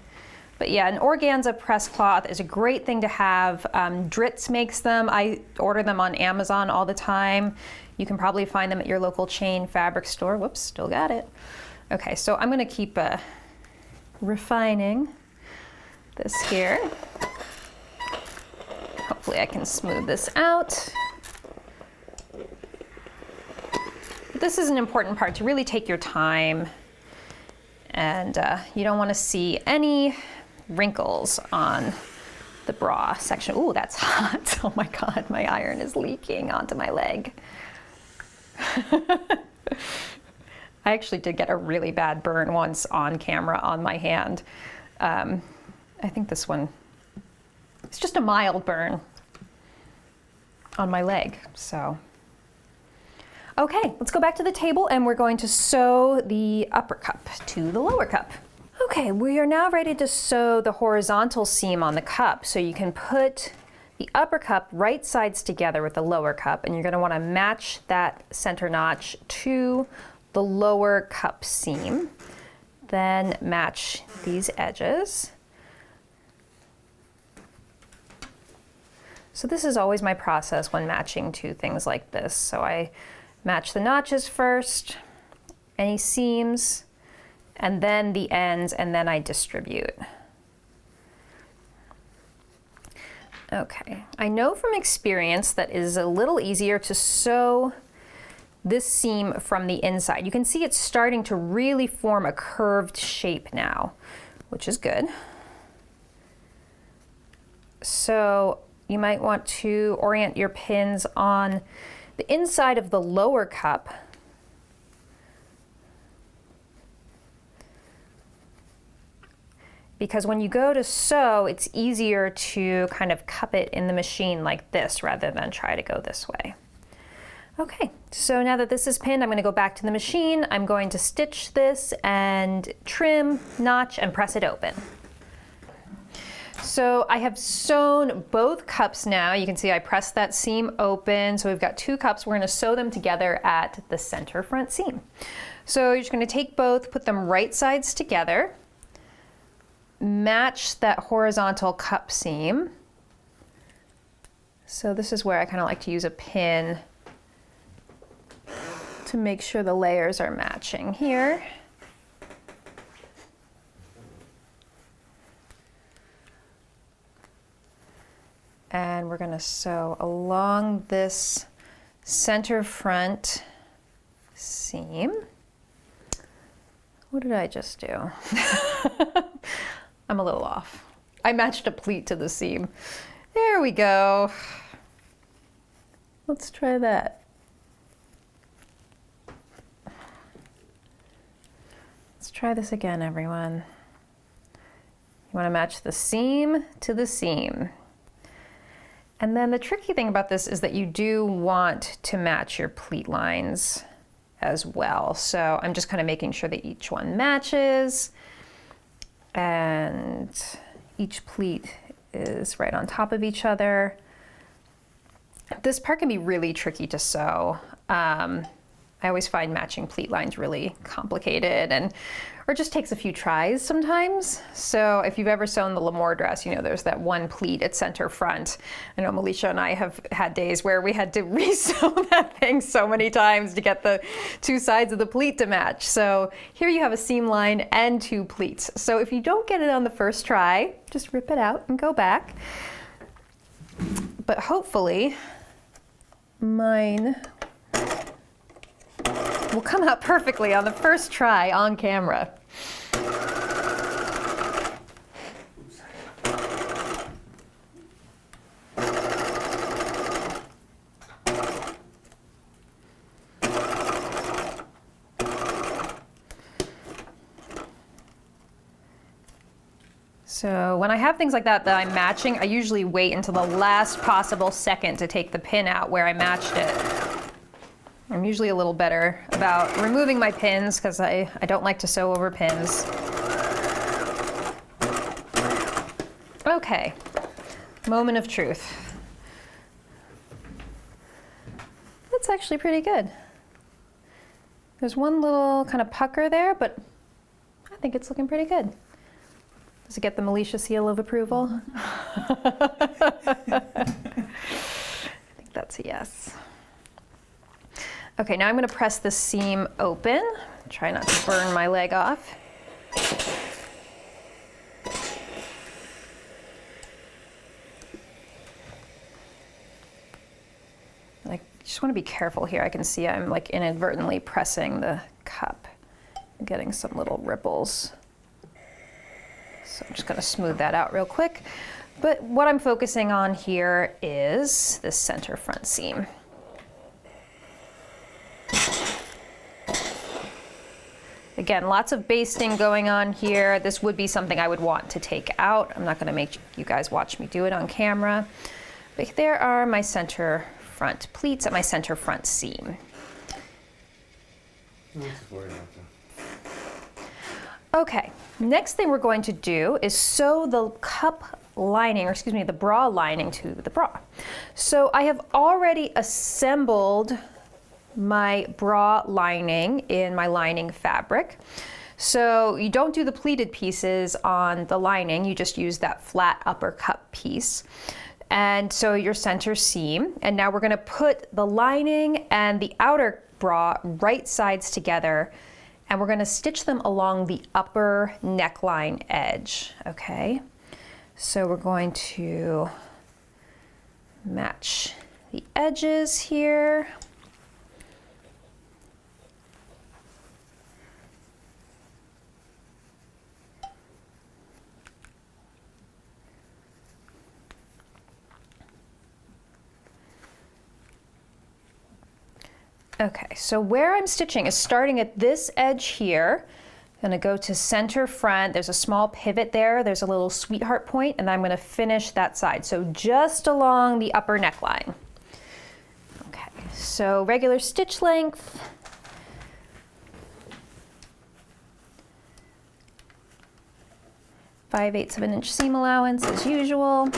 But yeah, an organza press cloth is a great thing to have. Dritz makes them. I order them on Amazon all the time. You can probably find them at your local chain fabric store. Whoops, still got it. Okay, so I'm gonna keep refining this here. Hopefully I can smooth this out. This is an important part, to really take your time, and you don't want to see any wrinkles on the bra section. Ooh, that's hot. Oh my God, my iron is leaking onto my leg. I actually did get a really bad burn once on camera on my hand. I think this one, it's just a mild burn on my leg, so. Okay, let's go back to the table and we're going to sew the upper cup to the lower cup. Okay, we are now ready to sew the horizontal seam on the cup. So you can put the upper cup right sides together with the lower cup, and you're gonna wanna match that center notch to the lower cup seam. Then match these edges. So this is always my process when matching to things like this. So I match the notches first, any seams, and then the ends, and then I distribute. Okay, I know from experience that it is a little easier to sew this seam from the inside. You can see it's starting to really form a curved shape now, which is good. So you might want to orient your pins on the inside of the lower cup. Because when you go to sew, it's easier to kind of cup it in the machine like this rather than try to go this way. Okay, so now that this is pinned, I'm going to go back to the machine. I'm going to stitch this and trim, notch, and press it open. So I have sewn both cups now. You can see I pressed that seam open. So we've got 2 cups. We're going to sew them together at the center front seam. So you're just going to take both, put them right sides together, match that horizontal cup seam. So this is where I kind of like to use a pin to make sure the layers are matching here. And we're going to sew along this center front seam. What did I just do? I'm a little off. I matched a pleat to the seam. There we go. Let's try that. Let's try this again, everyone. You want to match the seam to the seam. And then the tricky thing about this is that you do want to match your pleat lines as well. So I'm just kind of making sure that each one matches and each pleat is right on top of each other. This part can be really tricky to sew. I always find matching pleat lines really complicated or just takes a few tries sometimes. So if you've ever sewn the Lemoire dress, you know there's that one pleat at center front. I know Melisha and I have had days where we had to re-sew that thing so many times to get the two sides of the pleat to match. So here you have a seam line and two pleats. So if you don't get it on the first try, just rip it out and go back. But hopefully mine will come out perfectly on the first try on camera. So when I have things like that I'm matching, I usually wait until the last possible second to take the pin out where I matched it. I'm usually a little better about removing my pins because I don't like to sew over pins. Okay, moment of truth. That's actually pretty good. There's one little kind of pucker there, but I think it's looking pretty good. Does it get the Melisha seal of approval? I think that's a yes. Okay, now I'm going to press the seam open. Try not to burn my leg off. And I just want to be careful here. I can see I'm like inadvertently pressing the cup. I'm getting some little ripples. So I'm just going to smooth that out real quick. But what I'm focusing on here is the center front seam. Again, lots of basting going on here. This would be something I would want to take out. I'm not going to make you guys watch me do it on camera. But there are my center front pleats at my center front seam. Okay, next thing we're going to do is sew the cup lining, or excuse me, the bra lining to the bra. So I have already assembled my bra lining in my lining fabric. So you don't do the pleated pieces on the lining, you just use that flat upper cup piece. And so your center seam, and now we're gonna put the lining and the outer bra right sides together, and we're gonna stitch them along the upper neckline edge, okay? So we're going to match the edges here. Okay, so where I'm stitching is starting at this edge here. I'm gonna go to center front. There's a small pivot there. There's a little sweetheart point, and I'm gonna finish that side. So just along the upper neckline. Okay, so regular stitch length. Five-eighths of an inch seam allowance as usual.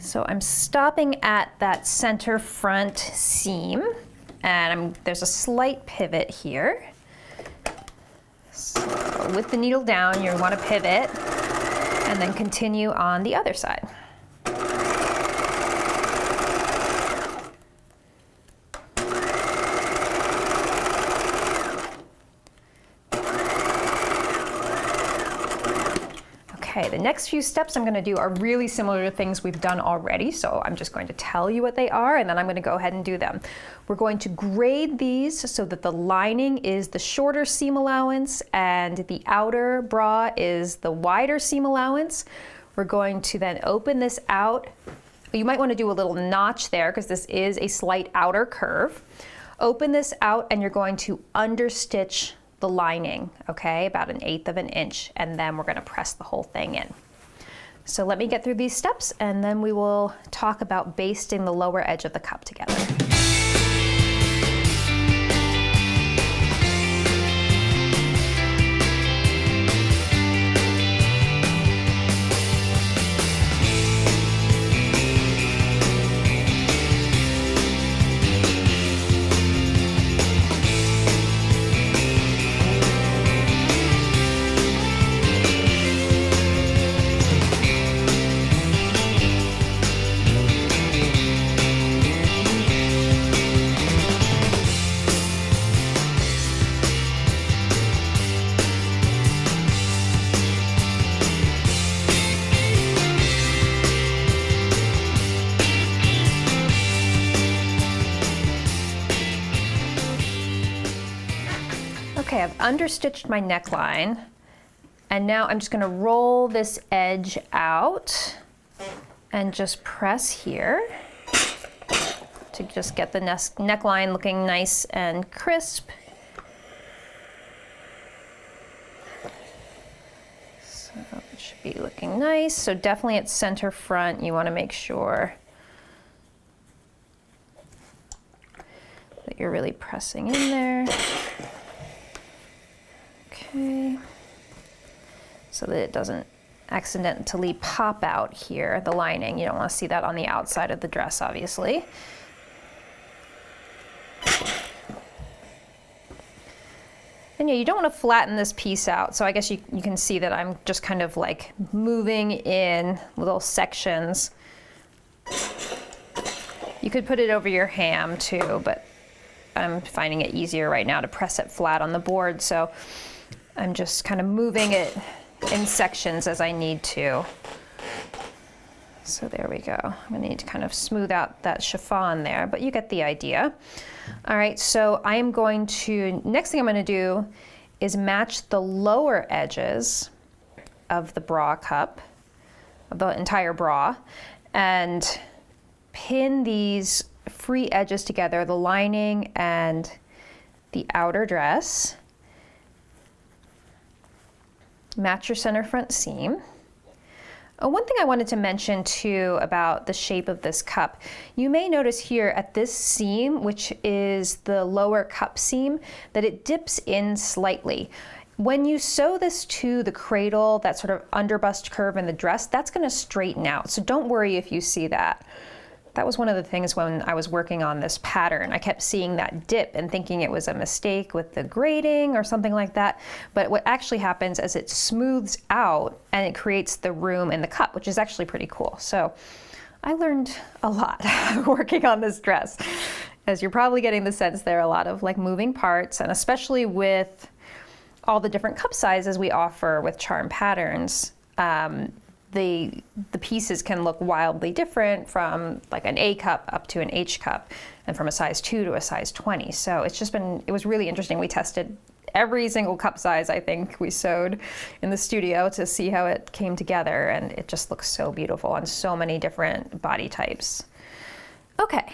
So I'm stopping at that center front seam, and there's a slight pivot here. So with the needle down, you want to pivot and then continue on the other side. Okay, the next few steps I'm going to do are really similar to things we've done already, so I'm just going to tell you what they are and then I'm going to go ahead and do them. We're going to grade these so that the lining is the shorter seam allowance and the outer bra is the wider seam allowance. We're going to then open this out. You might want to do a little notch there because this is a slight outer curve. Open this out and you're going to understitch the lining, okay, about 1/8 of an inch, and then we're going to press the whole thing in. So let me get through these steps and then we will talk about basting the lower edge of the cup together. Okay, I've understitched my neckline, and now I'm just going to roll this edge out and just press here to just get the neckline looking nice and crisp. So it should be looking nice. So definitely at center front, you want to make sure that you're really pressing in there. Okay, so that it doesn't accidentally pop out here, the lining. You don't want to see that on the outside of the dress, obviously. And yeah, you don't want to flatten this piece out, so I guess you can see that I'm just kind of like moving in little sections. You could put it over your ham too, but I'm finding it easier right now to press it flat on the board, so I'm just kind of moving it in sections as I need to. So there we go. I'm gonna need to kind of smooth out that chiffon there, but you get the idea. All right, so I am going to, next thing I'm gonna do is match the lower edges of the bra cup, of the entire bra, and pin these free edges together, the lining and the outer dress. Match your center front seam. One thing I wanted to mention too about the shape of this cup, you may notice here at this seam, which is the lower cup seam, that it dips in slightly. When you sew this to the cradle, that sort of underbust curve in the dress, that's going to straighten out. So don't worry if you see that. That was one of the things when I was working on this pattern. I kept seeing that dip and thinking it was a mistake with the grading or something like that. But what actually happens is it smooths out and it creates the room in the cup, which is actually pretty cool. So I learned a lot working on this dress. As you're probably getting the sense, there are a lot of like moving parts, and especially with all the different cup sizes we offer with charm patterns, the pieces can look wildly different from like an A cup up to an H cup, and from a size 2 to a size 20. So it was really interesting. We tested every single cup size I think we sewed in the studio to see how it came together, and it just looks so beautiful on so many different body types. Okay.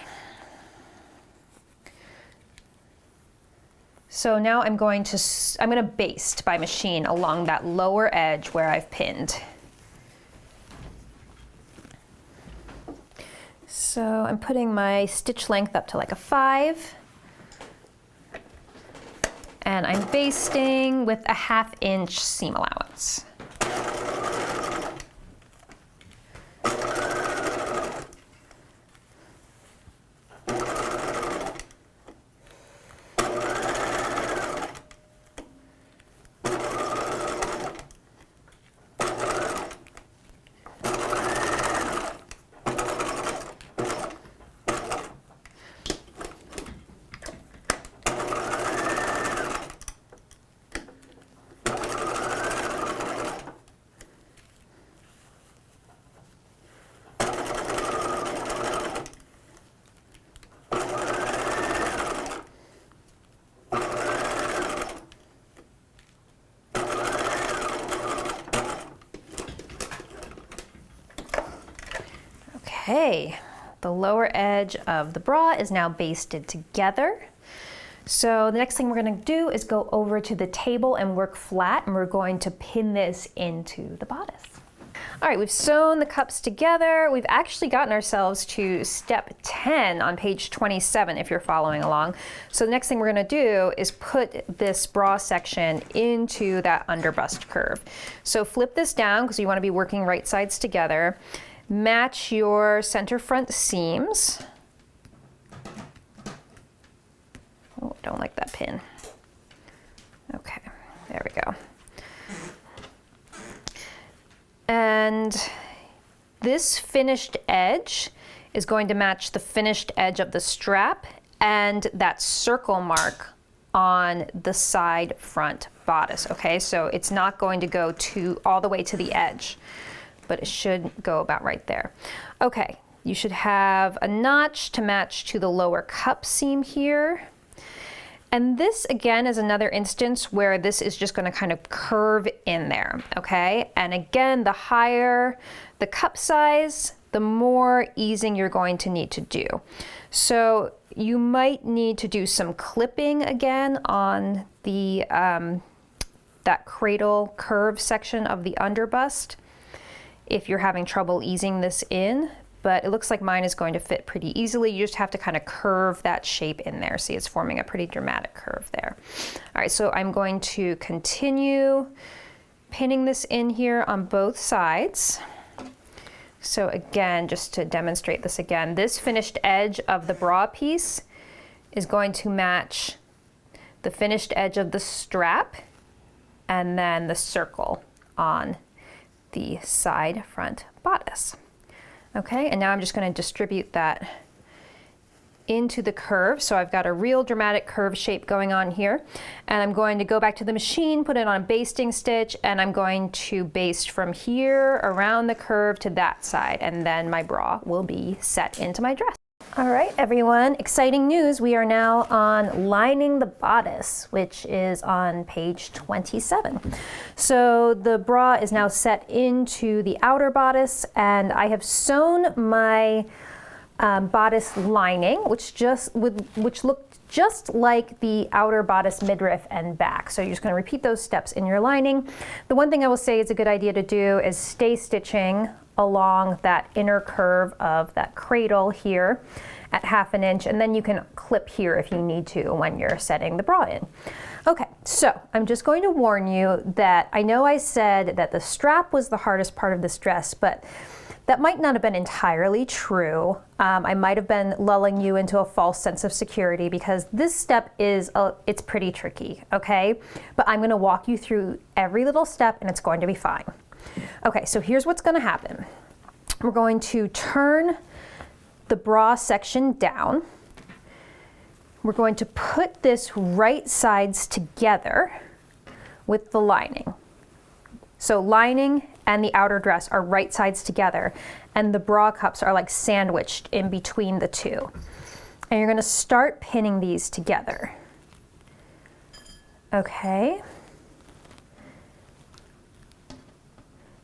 So now I'm going to baste by machine along that lower edge where I've pinned. So I'm putting my stitch length up to like a 5, and I'm basting with a 1/2 inch seam allowance. Okay, the lower edge of the bra is now basted together. So the next thing we're going to do is go over to the table and work flat, and we're going to pin this into the bodice. All right, we've sewn the cups together. We've actually gotten ourselves to step 10 on page 27 if you're following along. So the next thing we're going to do is put this bra section into that underbust curve. So flip this down because you want to be working right sides together. Match your center front seams. Oh, I don't like that pin. Okay, there we go. And this finished edge is going to match the finished edge of the strap and that circle mark on the side front bodice, okay? So it's not going to go all the way to the edge, but it should go about right there. Okay, you should have a notch to match to the lower cup seam here. And this again is another instance where this is just going to kind of curve in there, okay? And again, the higher the cup size, the more easing you're going to need to do. So you might need to do some clipping again on the that cradle curve section of the underbust if you're having trouble easing this in. But it looks like mine is going to fit pretty easily. You just have to kind of curve that shape in there. See, it's forming a pretty dramatic curve there. All right, so I'm going to continue pinning this in here on both sides. So again, just to demonstrate this again, this finished edge of the bra piece is going to match the finished edge of the strap and then the circle on the side front bodice. Okay, and now I'm just going to distribute that into the curve. So I've got a real dramatic curve shape going on here. And I'm going to go back to the machine, put it on a basting stitch, and I'm going to baste from here around the curve to that side. And then my bra will be set into my dress. All right, everyone, exciting news. We are now on lining the bodice, which is on page 27. So the bra is now set into the outer bodice, and I have sewn my bodice lining, which looked just like the outer bodice midriff and back. So you're just going to repeat those steps in your lining. The one thing I will say is a good idea to do is stay stitching along that inner curve of that cradle here at 1/2 inch, and then you can clip here if you need to when you're setting the bra in. Okay, so I'm just going to warn you that I know I said that the strap was the hardest part of this dress, but that might not have been entirely true. I might have been lulling you into a false sense of security because this step it's pretty tricky, okay? But I'm gonna walk you through every little step and it's going to be fine. Okay, so here's what's gonna happen. We're going to turn the bra section down. We're going to put this right sides together with the lining. So lining and the outer dress are right sides together, and the bra cups are like sandwiched in between the two. And you're gonna start pinning these together. Okay.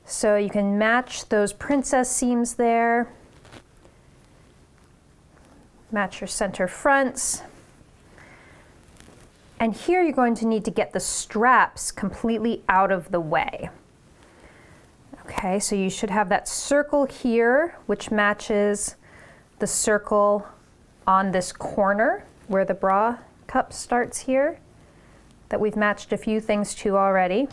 So you can match those princess seams there. Match your center fronts. And here you're going to need to get the straps completely out of the way. Okay, so you should have that circle here, which matches the circle on this corner where the bra cup starts here, that we've matched a few things to already.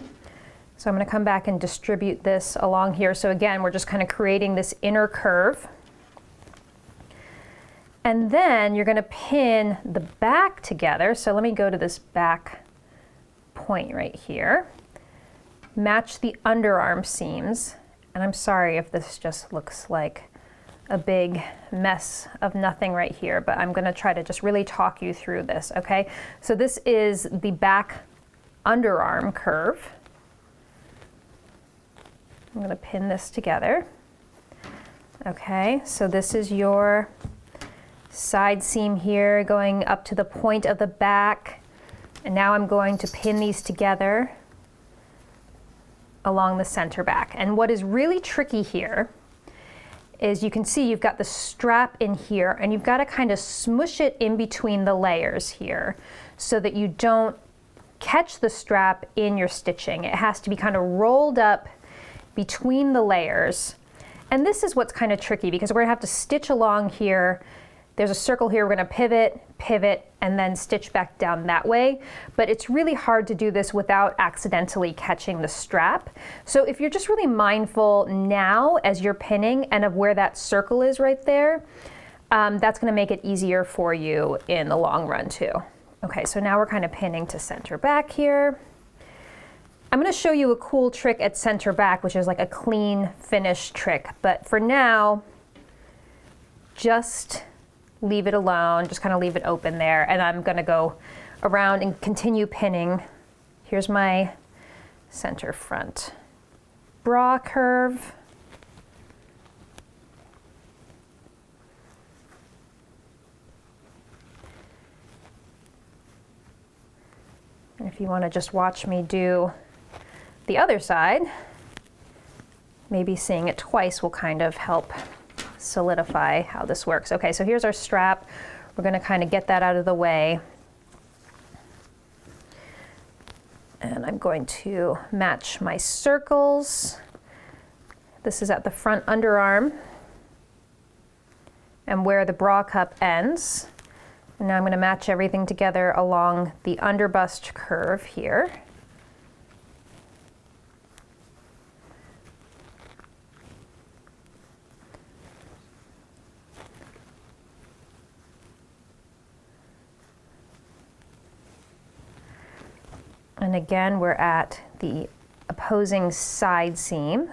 So I'm going to come back and distribute this along here. So again, we're just kind of creating this inner curve. And then you're going to pin the back together. So let me go to this back point right here. Match the underarm seams. And I'm sorry if this just looks like a big mess of nothing right here, but I'm going to try to just really talk you through this, okay? So this is the back underarm curve. I'm going to pin this together. Okay, so this is your side seam here going up to the point of the back. And now I'm going to pin these together along the center back. And what is really tricky here is you can see you've got the strap in here, and you've got to kind of smush it in between the layers here so that you don't catch the strap in your stitching. It has to be kind of rolled up between the layers. And this is what's kind of tricky because we're gonna have to stitch along here. There's a circle here, we're gonna pivot, pivot, and then stitch back down that way. But it's really hard to do this without accidentally catching the strap. So if you're just really mindful now as you're pinning and of where that circle is right there, that's gonna make it easier for you in the long run too. Okay, so now we're kind of pinning to center back here. I'm going to show you a cool trick at center back, which is like a clean finish trick. But for now, just leave it alone. Just kind of leave it open there. And I'm going to go around and continue pinning. Here's my center front bra curve. And if you want to just watch me do the other side, maybe seeing it twice will kind of help solidify how this works. Okay, so here's our strap. We're going to kind of get that out of the way. And I'm going to match my circles. This is at the front underarm and where the bra cup ends. And now I'm going to match everything together along the underbust curve here. And again, we're at the opposing side seam.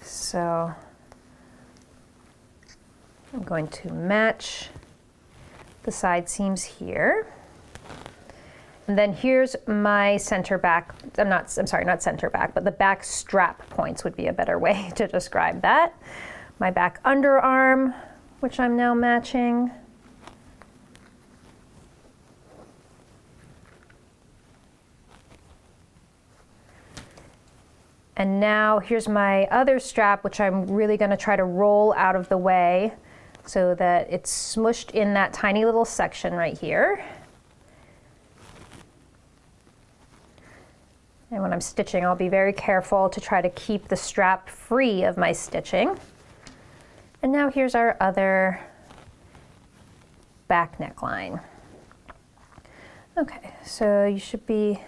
So I'm going to match the side seams here. And then here's my center back, I'm sorry, not center back, but the back strap points would be a better way to describe that. My back underarm, which I'm now matching. And now here's my other strap, which I'm really going to try to roll out of the way so that it's smushed in that tiny little section right here. And when I'm stitching, I'll be very careful to try to keep the strap free of my stitching. And now here's our other back neckline. Okay, so you should be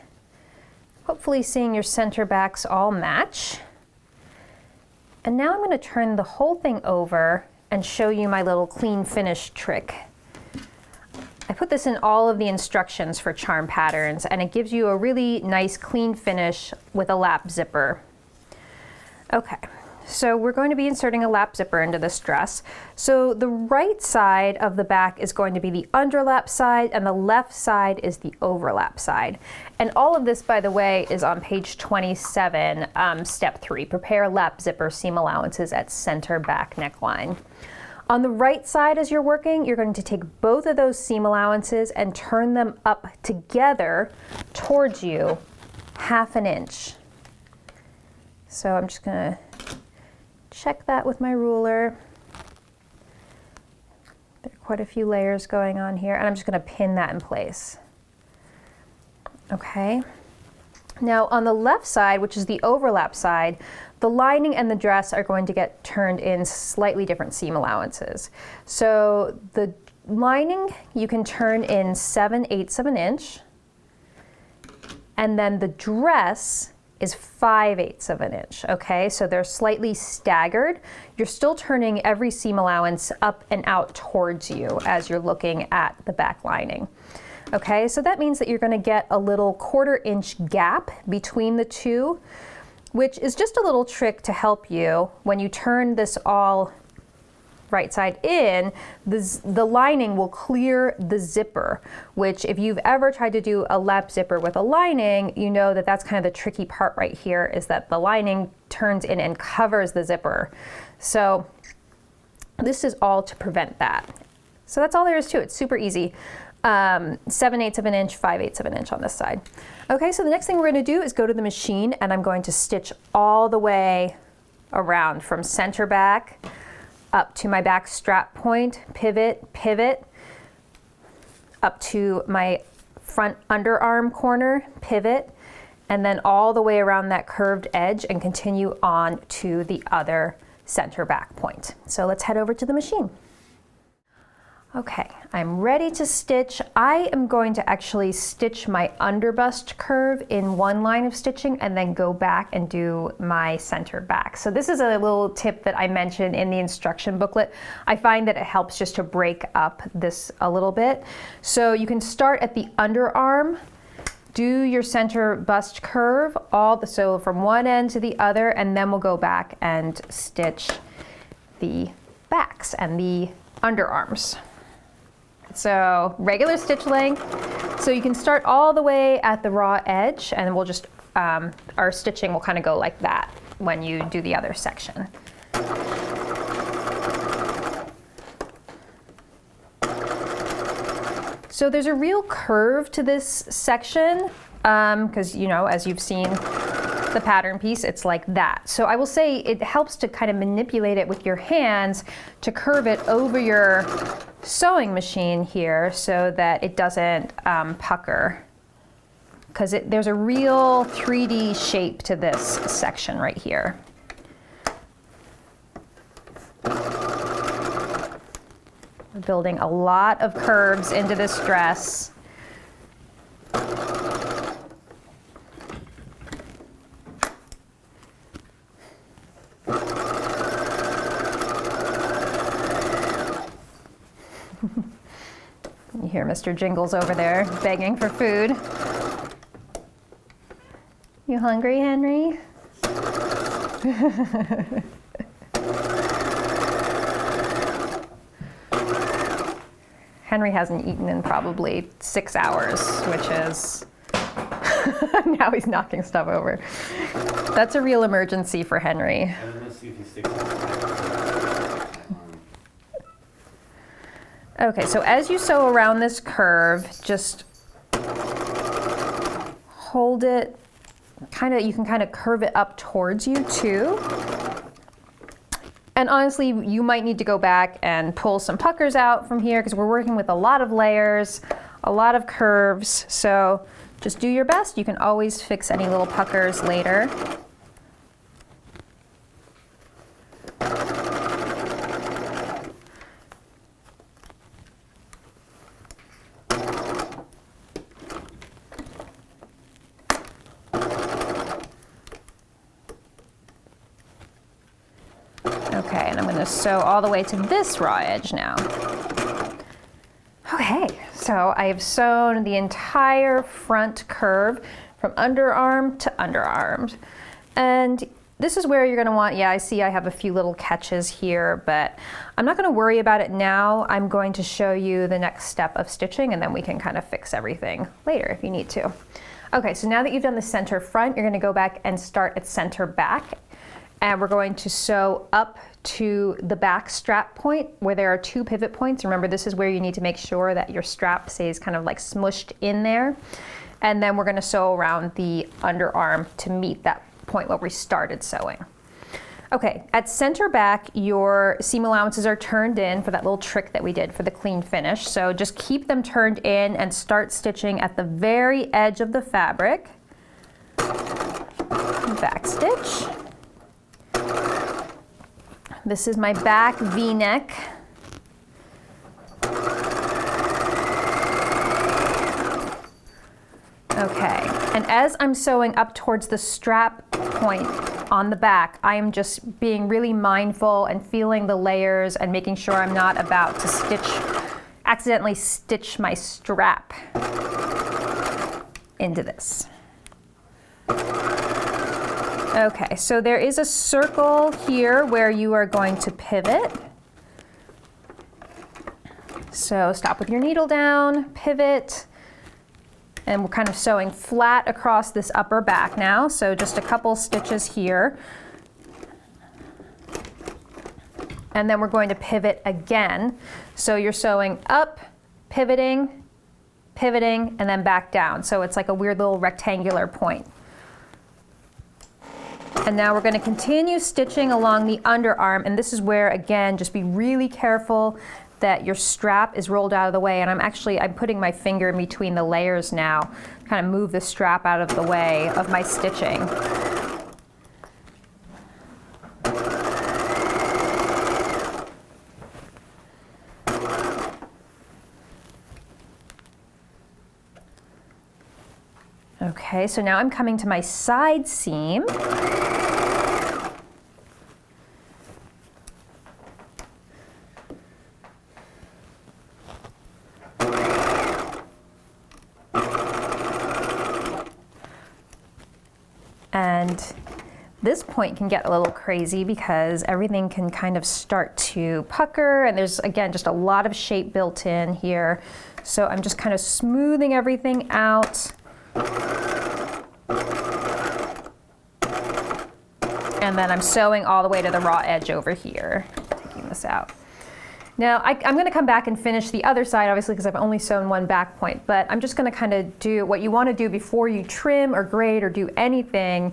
hopefully seeing your center backs all match. And now I'm going to turn the whole thing over and show you my little clean finish trick. I put this in all of the instructions for charm patterns, and it gives you a really nice clean finish with a lap zipper. Okay, so we're going to be inserting a lap zipper into this dress. So the right side of the back is going to be the underlap side, and the left side is the overlap side. And all of this, by the way, is on page 27, step 3, prepare lap zipper seam allowances at center back neckline. On the right side as you're working, you're going to take both of those seam allowances and turn them up together towards you 1/2 inch. So I'm just going to check that with my ruler. There are quite a few layers going on here, and I'm just going to pin that in place. Okay. Now on the left side, which is the overlap side, the lining and the dress are going to get turned in slightly different seam allowances. So the lining you can turn in 7/8 of an inch, and then the dress is 5/8 of an inch, okay? So they're slightly staggered. You're still turning every seam allowance up and out towards you as you're looking at the back lining. Okay, so that means that you're gonna get a little 1/4 inch gap between the two, which is just a little trick to help you when you turn this all right side in, the lining will clear the zipper, which if you've ever tried to do a lap zipper with a lining, you know that that's kind of the tricky part right here, is that the lining turns in and covers the zipper. So this is all to prevent that. So that's all there is to it. It's super easy. 7/8 of an inch, 5/8 of an inch on this side. Okay, so the next thing we're going to do is go to the machine, and I'm going to stitch all the way around from center back up to my back strap point, pivot, pivot, up to my front underarm corner, pivot, and then all the way around that curved edge and continue on to the other center back point. So let's head over to the machine. Okay, I'm ready to stitch. I am going to actually stitch my underbust curve in one line of stitching and then go back and do my center back. So this is a little tip that I mentioned in the instruction booklet. I find that it helps just to break up this a little bit. So you can start at the underarm, do your center bust curve, so from one end to the other, and then we'll go back and stitch the backs and the underarms. So regular stitch length. So you can start all the way at the raw edge, and we'll just, our stitching will kind of go like that when you do the other section. So there's a real curve to this section, because, you know, as you've seen the pattern piece, it's like that. So I will say it helps to kind of manipulate it with your hands to curve it over your sewing machine here so that it doesn't pucker, because there's a real 3D shape to this section right here. We're building a lot of curves into this dress. You hear Mr. Jingles over there begging for food. You hungry, Henry? Henry hasn't eaten in probably 6 hours, which is, now he's knocking stuff over. That's a real emergency for Henry. Okay, so as you sew around this curve, just hold it, you can kind of curve it up towards you too. And honestly, you might need to go back and pull some puckers out from here because we're working with a lot of layers, a lot of curves. So just do your best. You can always fix any little puckers later. Okay, and I'm going to sew all the way to this raw edge now. Okay, so I have sewn the entire front curve from underarm to underarm. And this is where you're going to want, I see I have a few little catches here, but I'm not going to worry about it now. I'm going to show you the next step of stitching, and then we can kind of fix everything later if you need to. Okay, so now that you've done the center front, you're going to go back and start at center back. And we're going to sew up to the back strap point where there are 2 pivot points. Remember, this is where you need to make sure that your strap stays kind of like smushed in there. And then we're going to sew around the underarm to meet that point where we started sewing. Okay, at center back, your seam allowances are turned in for that little trick that we did for the clean finish. So just keep them turned in and start stitching at the very edge of the fabric. Back stitch. This is my back V-neck. Okay, and as I'm sewing up towards the strap point on the back, I am just being really mindful and feeling the layers and making sure I'm not about to accidentally stitch my strap into this. Okay, so there is a circle here where you are going to pivot. So stop with your needle down, pivot, and we're kind of sewing flat across this upper back now. So just a couple stitches here. And then we're going to pivot again. So you're sewing up, pivoting, pivoting, and then back down. So it's like a weird little rectangular point. And now we're going to continue stitching along the underarm, and this is where, again, just be really careful that your strap is rolled out of the way. And I'm putting my finger in between the layers now, kind of move the strap out of the way of my stitching. Okay, so now I'm coming to my side seam. And this point can get a little crazy because everything can kind of start to pucker, and there's, again, just a lot of shape built in here. So I'm just kind of smoothing everything out. And then I'm sewing all the way to the raw edge over here, taking this out. Now I'm going to come back and finish the other side, obviously, because I've only sewn one back point, but I'm just going to kind of do what you want to do before you trim or grade or do anything.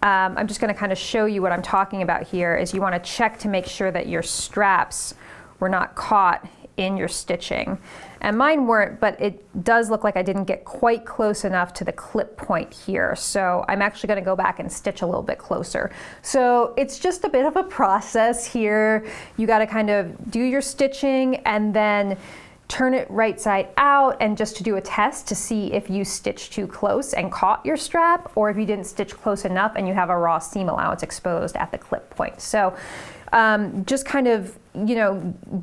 I'm just going to kind of show you what I'm talking about here. Is you want to check to make sure that your straps were not caught in your stitching. And mine weren't, but it does look like I didn't get quite close enough to the clip point here. So I'm actually going to go back and stitch a little bit closer. So it's just a bit of a process here. You got to kind of do your stitching and then turn it right side out, and just to do a test to see if you stitched too close and caught your strap, or if you didn't stitch close enough and you have a raw seam allowance exposed at the clip point. So just kind of, you know,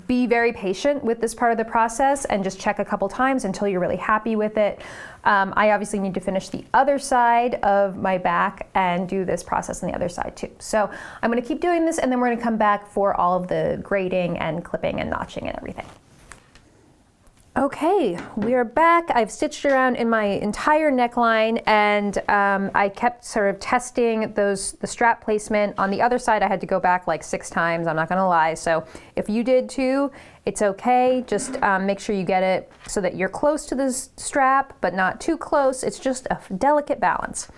be very patient with this part of the process and just check a couple times until you're really happy with it. I obviously need to finish the other side of my back and do this process on the other side too. So I'm going to keep doing this, and then we're going to come back for all of the grading and clipping and notching and everything. Okay, we are back. I've stitched around in my entire neckline, and I kept sort of testing the strap placement. On the other side, I had to go back like 6 times, I'm not gonna lie. So if you did too, it's okay. Just make sure you get it so that you're close to the strap, but not too close. It's just a delicate balance.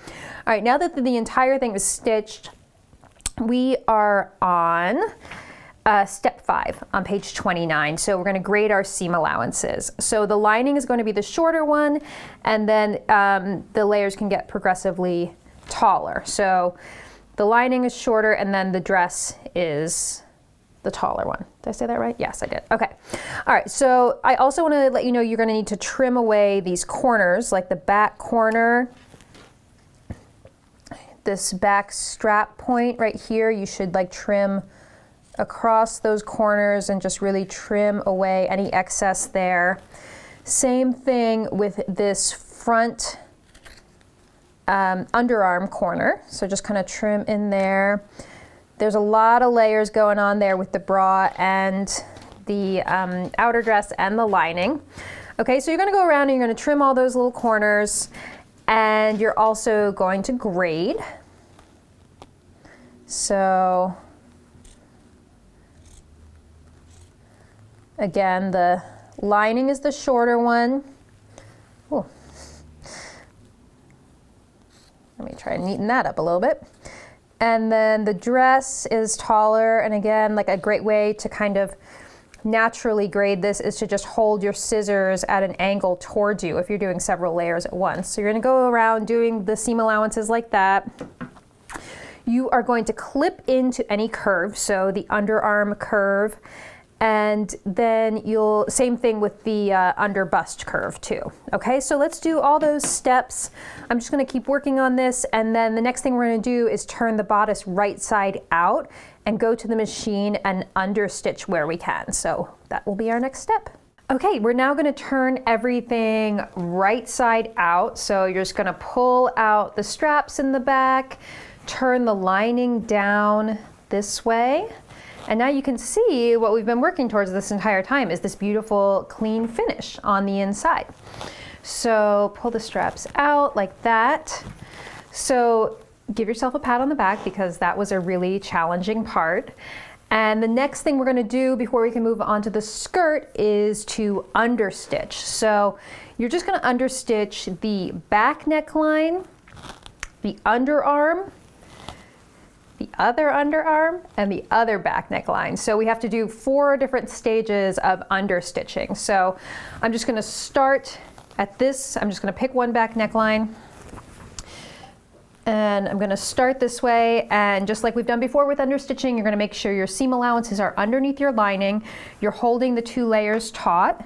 All right, now that the entire thing is stitched, we are on step 5 on page 29. So we're going to grade our seam allowances. So the lining is going to be the shorter one, and then the layers can get progressively taller. So the lining is shorter, and then the dress is the taller one. Did I say that right? Yes, I did. Okay. All right. So I also want to let you know you're going to need to trim away these corners, like the back corner. This back strap point right here, you should like trim across those corners and just really trim away any excess there. Same thing with this front underarm corner. So just kind of trim in there. There's a lot of layers going on there with the bra and the outer dress and the lining. Okay, so you're going to go around and you're going to trim all those little corners, and you're also going to grade. So again, the lining is the shorter one. Ooh. Let me try and neaten that up a little bit. And then the dress is taller, and again, like a great way to kind of naturally grade this is to just hold your scissors at an angle towards you if you're doing several layers at once. So you're going to go around doing the seam allowances like that. You are going to clip into any curve, so the underarm curve, and then same thing with the underbust curve too. Okay, so let's do all those steps. I'm just gonna keep working on this, and then the next thing we're gonna do is turn the bodice right side out and go to the machine and understitch where we can. So that will be our next step. Okay, we're now gonna turn everything right side out. So you're just gonna pull out the straps in the back, turn the lining down this way. And now you can see what we've been working towards this entire time is this beautiful clean finish on the inside. So pull the straps out like that. So give yourself a pat on the back because that was a really challenging part. And the next thing we're going to do before we can move on to the skirt is to understitch. So you're just going to understitch the back neckline, the underarm, the other underarm, and the other back neckline. So we have to do 4 different stages of understitching. So I'm just gonna start at this. I'm just gonna pick one back neckline. And I'm gonna start this way, and just like we've done before with understitching, you're gonna make sure your seam allowances are underneath your lining. You're holding the 2 layers taut,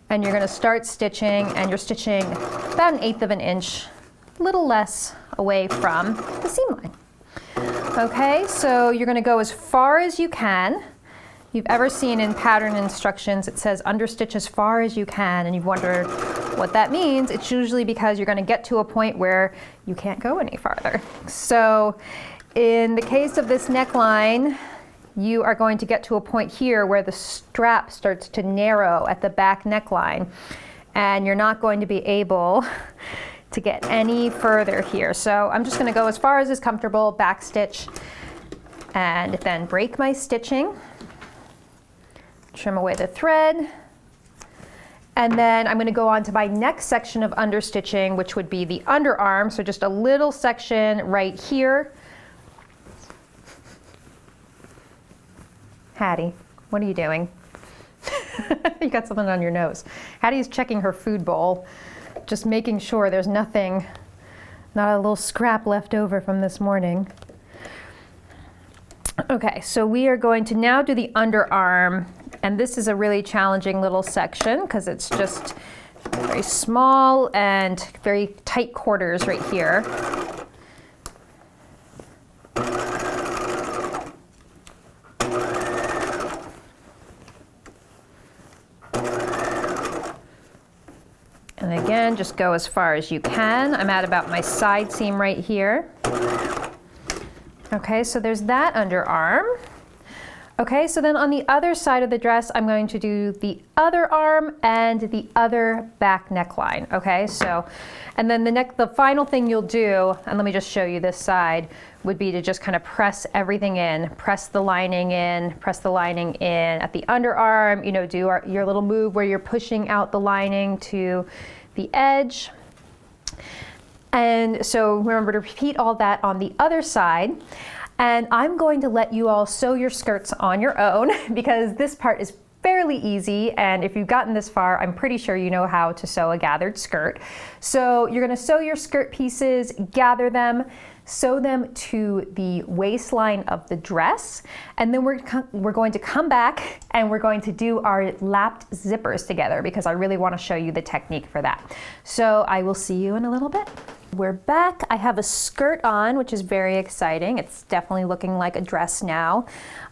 and you're gonna start stitching, and you're stitching about 1/8 of an inch, a little less away from the seam line. Okay, so you're gonna go as far as you can. You've ever seen in pattern instructions, it says understitch as far as you can, and you've wondered what that means. It's usually because you're gonna get to a point where you can't go any farther. So in the case of this neckline, you are going to get to a point here where the strap starts to narrow at the back neckline, and you're not going to be able to get any further here. So I'm just gonna go as far as is comfortable, back stitch, and then break my stitching. Trim away the thread, and then I'm going to go on to my next section of understitching, which would be the underarm. So just a little section right here. Hattie, what are you doing? You got something on your nose. Hattie's checking her food bowl, just making sure there's nothing, not a little scrap left over from this morning. Okay, so we are going to now do the underarm. And this is a really challenging little section because it's just very small and very tight quarters right here. And again, just go as far as you can. I'm at about my side seam right here. Okay, so there's that underarm. Okay, so then on the other side of the dress, I'm going to do the other arm and the other back neckline. Okay, so, and then the final thing you'll do, and let me just show you this side, would be to just kind of press everything in, press the lining in, press the lining in at the underarm, you know, do your little move where you're pushing out the lining to the edge. And so remember to repeat all that on the other side. And I'm going to let you all sew your skirts on your own because this part is fairly easy, and if you've gotten this far, I'm pretty sure you know how to sew a gathered skirt. So you're going to sew your skirt pieces, gather them, sew them to the waistline of the dress, and then we're going to come back and we're going to do our lapped zippers together because I really want to show you the technique for that. So I will see you in a little bit. We're back. I have a skirt on, which is very exciting. It's definitely looking like a dress now.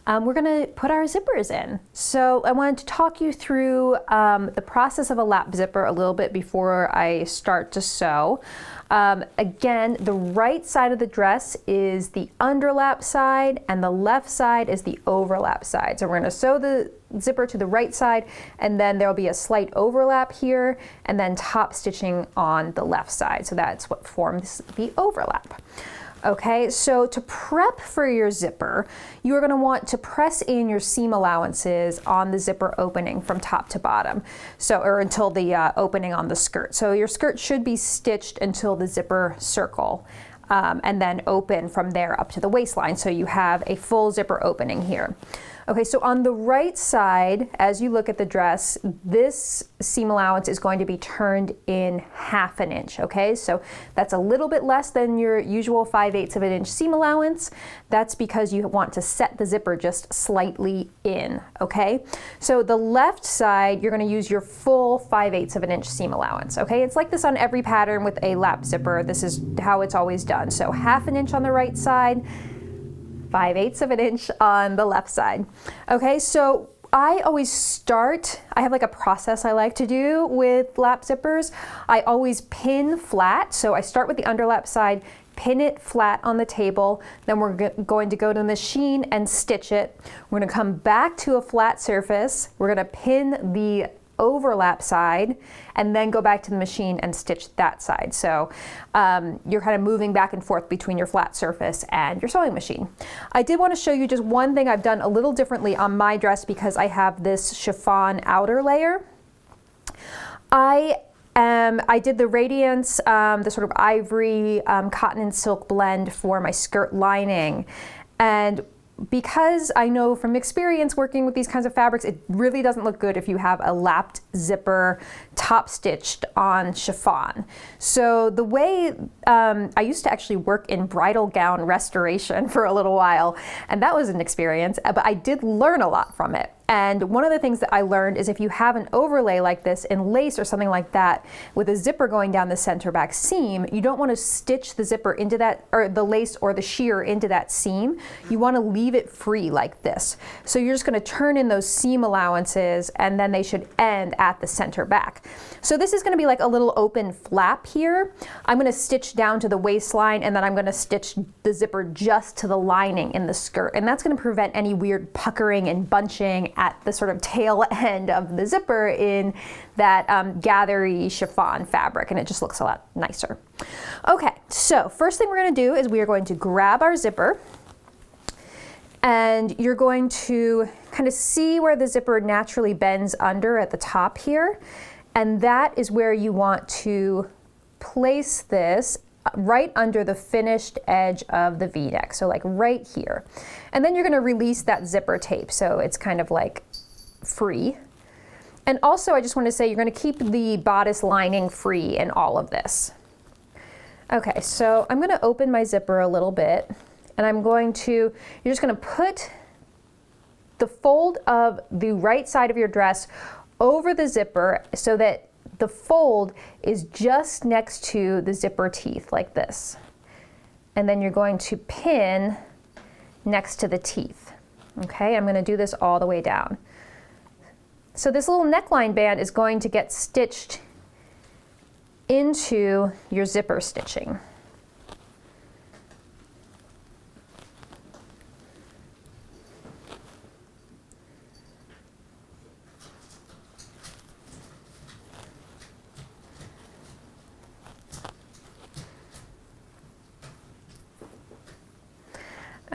We're gonna put our zippers in. So I wanted to talk you through the process of a lap zipper a little bit before I start to sew. Again, the right side of the dress is the underlap side and the left side is the overlap side. So we're gonna sew the zipper to the right side, and then there'll be a slight overlap here, and then top stitching on the left side. So that's what forms the overlap. Okay, so to prep for your zipper, you are going to want to press in your seam allowances on the zipper opening from top to bottom, so or until the opening on the skirt. So your skirt should be stitched until the zipper circle, and then open from there up to the waistline, so you have a full zipper opening here. Okay, so on the right side, as you look at the dress, this seam allowance is going to be turned in 1/2 an inch, okay? So that's a little bit less than your usual 5/8 of an inch seam allowance. That's because you want to set the zipper just slightly in, okay? So the left side, you're gonna use your full 5/8 of an inch seam allowance, okay? It's like this on every pattern with a lap zipper. This is how it's always done. So 1/2 an inch on the right side, 5/8 of an inch on the left side. Okay, so I always start, I have like a process I like to do with lap zippers. I always pin flat, so I start with the underlap side, pin it flat on the table, then we're going to go to the machine and stitch it. We're gonna come back to a flat surface, we're gonna pin the overlap side, and then go back to the machine and stitch that side. So you're kind of moving back and forth between your flat surface and your sewing machine. I did want to show you just one thing I've done a little differently on my dress because I have this chiffon outer layer. I did the Radiance, the sort of ivory cotton and silk blend for my skirt lining. And because I know from experience working with these kinds of fabrics, it really doesn't look good if you have a lapped zipper top stitched on chiffon. So the way, I used to actually work in bridal gown restoration for a little while, and that was an experience, but I did learn a lot from it. And one of the things that I learned is if you have an overlay like this in lace or something like that with a zipper going down the center back seam, you don't want to stitch the zipper into that, or the lace or the sheer into that seam. You want to leave it free like this. So you're just going to turn in those seam allowances, and then they should end at the center back. So this is going to be like a little open flap here. I'm going to stitch down to the waistline, and then I'm going to stitch the zipper just to the lining in the skirt. And that's going to prevent any weird puckering and bunching at the sort of tail end of the zipper in that gathery chiffon fabric, and it just looks a lot nicer. Okay, so first thing we're going to do is we are going to grab our zipper, and you're going to kind of see where the zipper naturally bends under at the top here, and that is where you want to place this right under the finished edge of the V-neck, so like right here. And then you're going to release that zipper tape, so it's kind of like free. And also I just want to say you're going to keep the bodice lining free in all of this. Okay, so I'm going to open my zipper a little bit, and you're just going to put the fold of the right side of your dress over the zipper so that the fold is just next to the zipper teeth like this. And then you're going to pin next to the teeth. Okay, I'm going to do this all the way down. So this little neckline band is going to get stitched into your zipper stitching.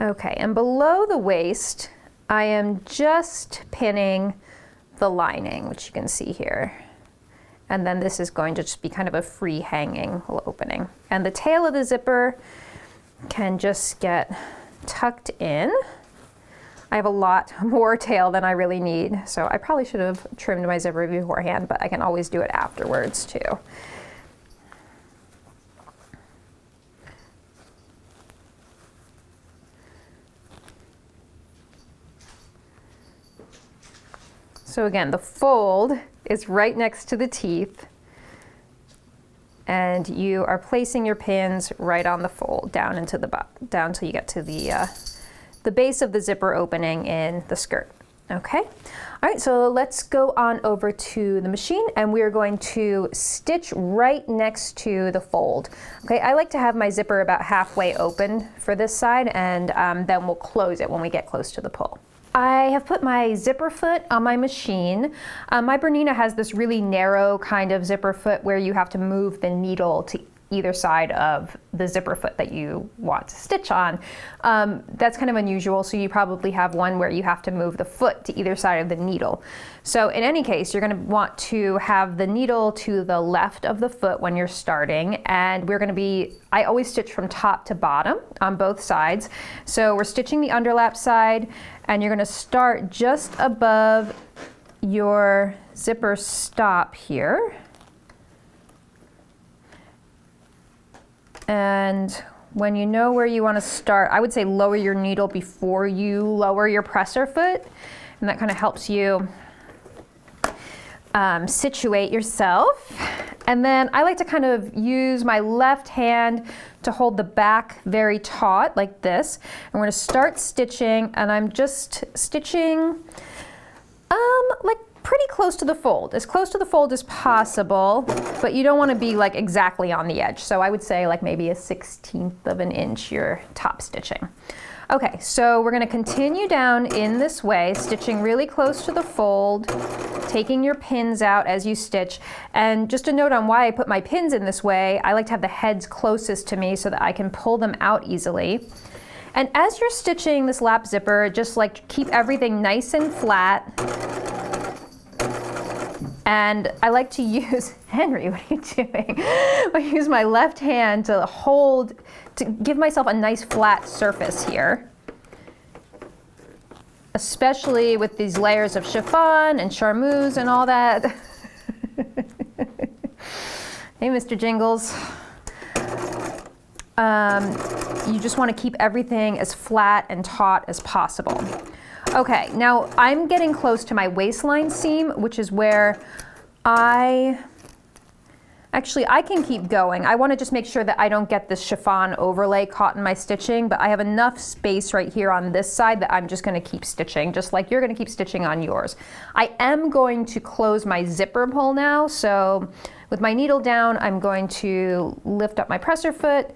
Okay, and below the waist, I am just pinning the lining, which you can see here. And then this is going to just be kind of a free hanging little opening. And the tail of the zipper can just get tucked in. I have a lot more tail than I really need, so I probably should have trimmed my zipper beforehand, but I can always do it afterwards too. So again, the fold is right next to the teeth, and you are placing your pins right on the fold down into the down till you get to the base of the zipper opening in the skirt. Okay. All right, so let's go on over to the machine, and we're going to stitch right next to the fold. Okay, I like to have my zipper about halfway open for this side, and then we'll close it when we get close to the pull. I have put my zipper foot on my machine. My Bernina has this really narrow kind of zipper foot where you have to move the needle to either side of the zipper foot that you want to stitch on. That's kind of unusual, so you probably have one where you have to move the foot to either side of the needle. So in any case, you're going to want to have the needle to the left of the foot when you're starting, and I always stitch from top to bottom on both sides. So we're stitching the underlap side, and you're going to start just above your zipper stop here. And when you know where you want to start, I would say lower your needle before you lower your presser foot, and that kind of helps you situate yourself. And then I like to kind of use my left hand to hold the back very taut like this. And we're going to start stitching, and I'm just stitching like pretty close to the fold, as close to the fold as possible, but you don't want to be like exactly on the edge. So I would say like maybe a 1/16 of an inch you're top stitching. Okay, so we're going to continue down in this way, stitching really close to the fold, taking your pins out as you stitch. And just a note on why I put my pins in this way, I like to have the heads closest to me so that I can pull them out easily. And as you're stitching this lap zipper, just like keep everything nice and flat. And I like to use, Henry, what are you doing? I use my left hand to give myself a nice flat surface here. especially with these layers of chiffon and charmeuse and all that. Hey, Mr. Jingles. You just want to keep everything as flat and taut as possible. Okay, now I'm getting close to my waistline seam, which is where Actually, I can keep going. I want to just make sure that I don't get this chiffon overlay caught in my stitching, but I have enough space right here on this side that I'm just going to keep stitching, just like you're going to keep stitching on yours. I am going to close my zipper pull now, so with my needle down, I'm going to lift up my presser foot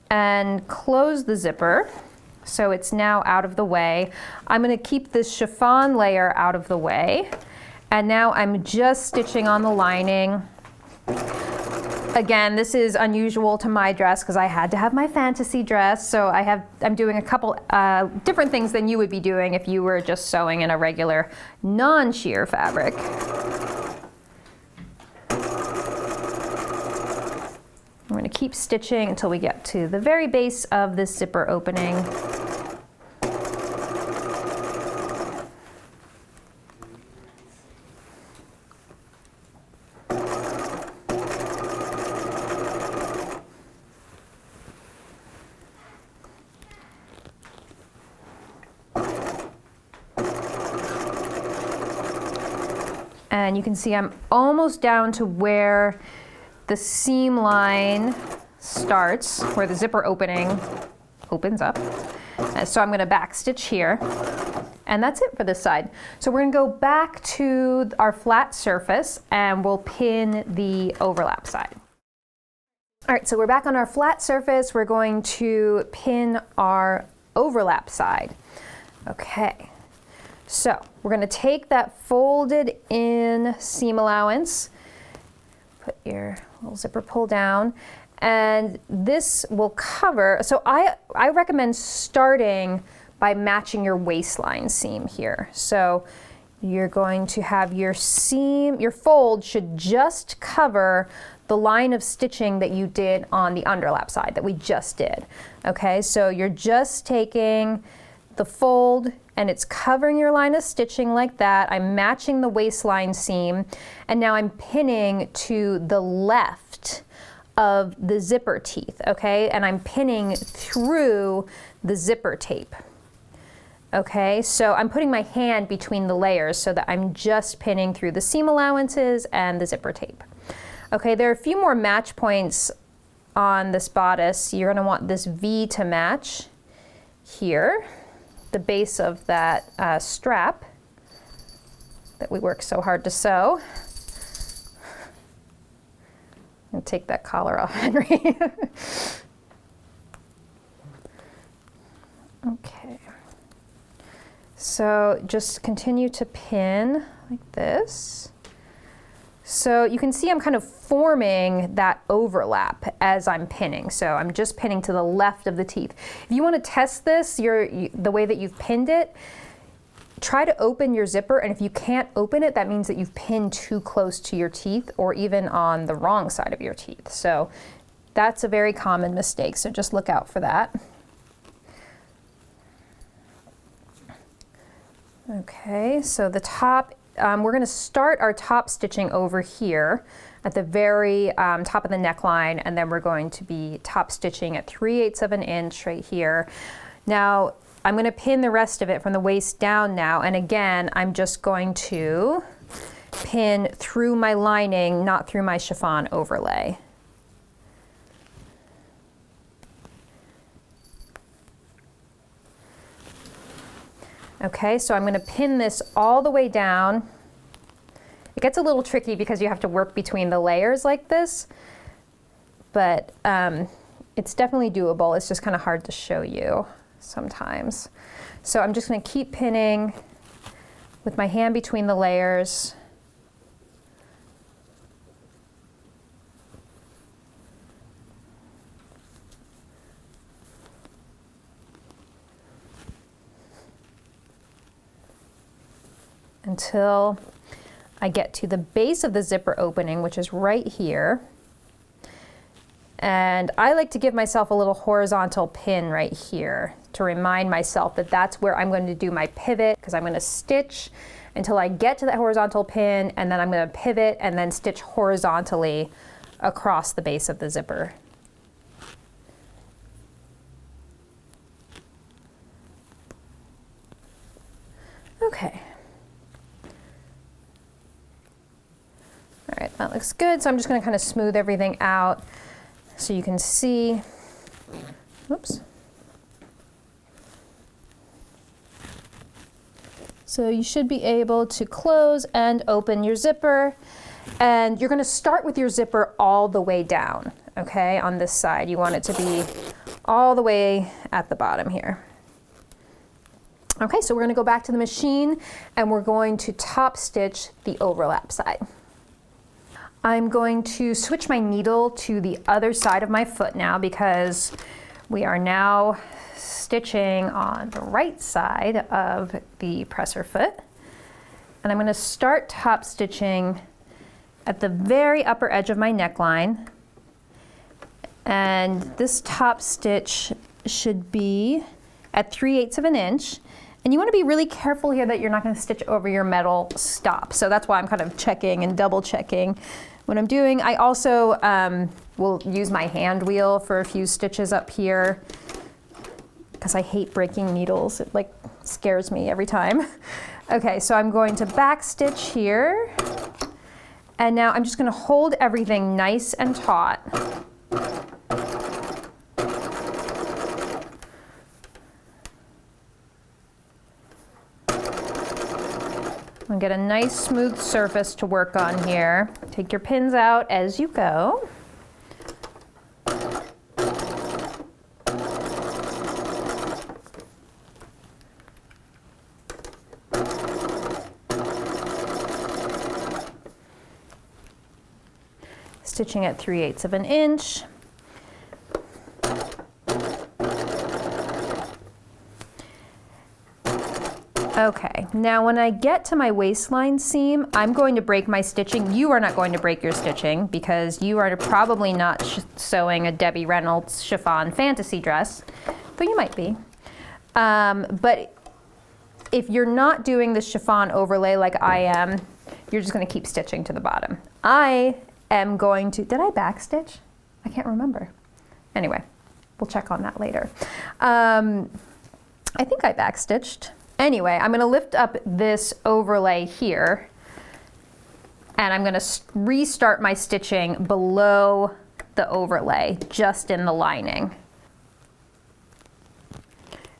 and close the zipper. So it's now out of the way. I'm going to keep this chiffon layer out of the way. And now I'm just stitching on the lining. Again, this is unusual to my dress because I had to have my fantasy dress. So I'm doing a couple different things than you would be doing if you were just sewing in a regular non-sheer fabric. I'm going to keep stitching until we get to the very base of this zipper opening. And you can see I'm almost down to where the seam line starts, where the zipper opening opens up. So I'm going to back stitch here. And that's it for this side. So we're going to go back to our flat surface and we'll pin the overlap side. All right, so we're back on our flat surface. We're going to pin our overlap side. Okay. So we're going to take that folded in seam allowance, put your little zipper pull down, and this will cover, so I recommend starting by matching your waistline seam here. So you're going to have your seam, your fold should just cover the line of stitching that you did on the underlap side that we just did. Okay, so you're just taking the fold and it's covering your line of stitching like that. I'm matching the waistline seam, and now I'm pinning to the left of the zipper teeth, okay? And I'm pinning through the zipper tape. Okay, so I'm putting my hand between the layers so that I'm just pinning through the seam allowances and the zipper tape. Okay, there are a few more match points on this bodice. You're gonna want this V to match here, the base of that strap that we work so hard to sew. And take that collar off, Henry. Okay. So just continue to pin like this. So you can see I'm kind of forming that overlap as I'm pinning. So I'm just pinning to the left of the teeth. If you want to test this, the way that you've pinned it, try to open your zipper, and if you can't open it, that means that you've pinned too close to your teeth or even on the wrong side of your teeth. So that's a very common mistake, so just look out for that. Okay, so the top, we're going to start our top stitching over here at the very top of the neckline, and then we're going to be top stitching at 3/8 of an inch right here. Now I'm going to pin the rest of it from the waist down now, and again I'm just going to pin through my lining, not through my chiffon overlay. Okay, so I'm going to pin this all the way down. It gets a little tricky because you have to work between the layers like this, but it's definitely doable. It's just kind of hard to show you sometimes. So I'm just going to keep pinning with my hand between the layers. Until I get to the base of the zipper opening, which is right here. And I like to give myself a little horizontal pin right here to remind myself that that's where I'm going to do my pivot, because I'm going to stitch until I get to that horizontal pin, and then I'm going to pivot and then stitch horizontally across the base of the zipper. Okay. All right, that looks good. So I'm just going to kind of smooth everything out so you can see. Whoops. So you should be able to close and open your zipper, and you're going to start with your zipper all the way down, okay? On this side, you want it to be all the way at the bottom here. Okay, so we're going to go back to the machine and we're going to top stitch the overlap side. I'm going to switch my needle to the other side of my foot now, because we are now stitching on the right side of the presser foot. And I'm going to start top stitching at the very upper edge of my neckline. And this top stitch should be at 3/8 of an inch. And you want to be really careful here that you're not going to stitch over your metal stop. So that's why I'm kind of checking and double checking what I'm doing. I also will use my hand wheel for a few stitches up here, because I hate breaking needles. It like scares me every time. Okay, so I'm going to back stitch here. And now I'm just going to hold everything nice and taut. And get a nice smooth surface to work on here. Take your pins out as you go. Stitching at 3/8 of an inch. Okay, now when I get to my waistline seam, I'm going to break my stitching. You are not going to break your stitching, because you are probably not sewing a Debbie Reynolds chiffon fantasy dress, though you might be. But if you're not doing the chiffon overlay like I am, you're just going to keep stitching to the bottom. I am going to, did I backstitch? I can't remember. Anyway, we'll check on that later. I think I backstitched. Anyway, I'm going to lift up this overlay here, and I'm going to restart my stitching below the overlay, just in the lining.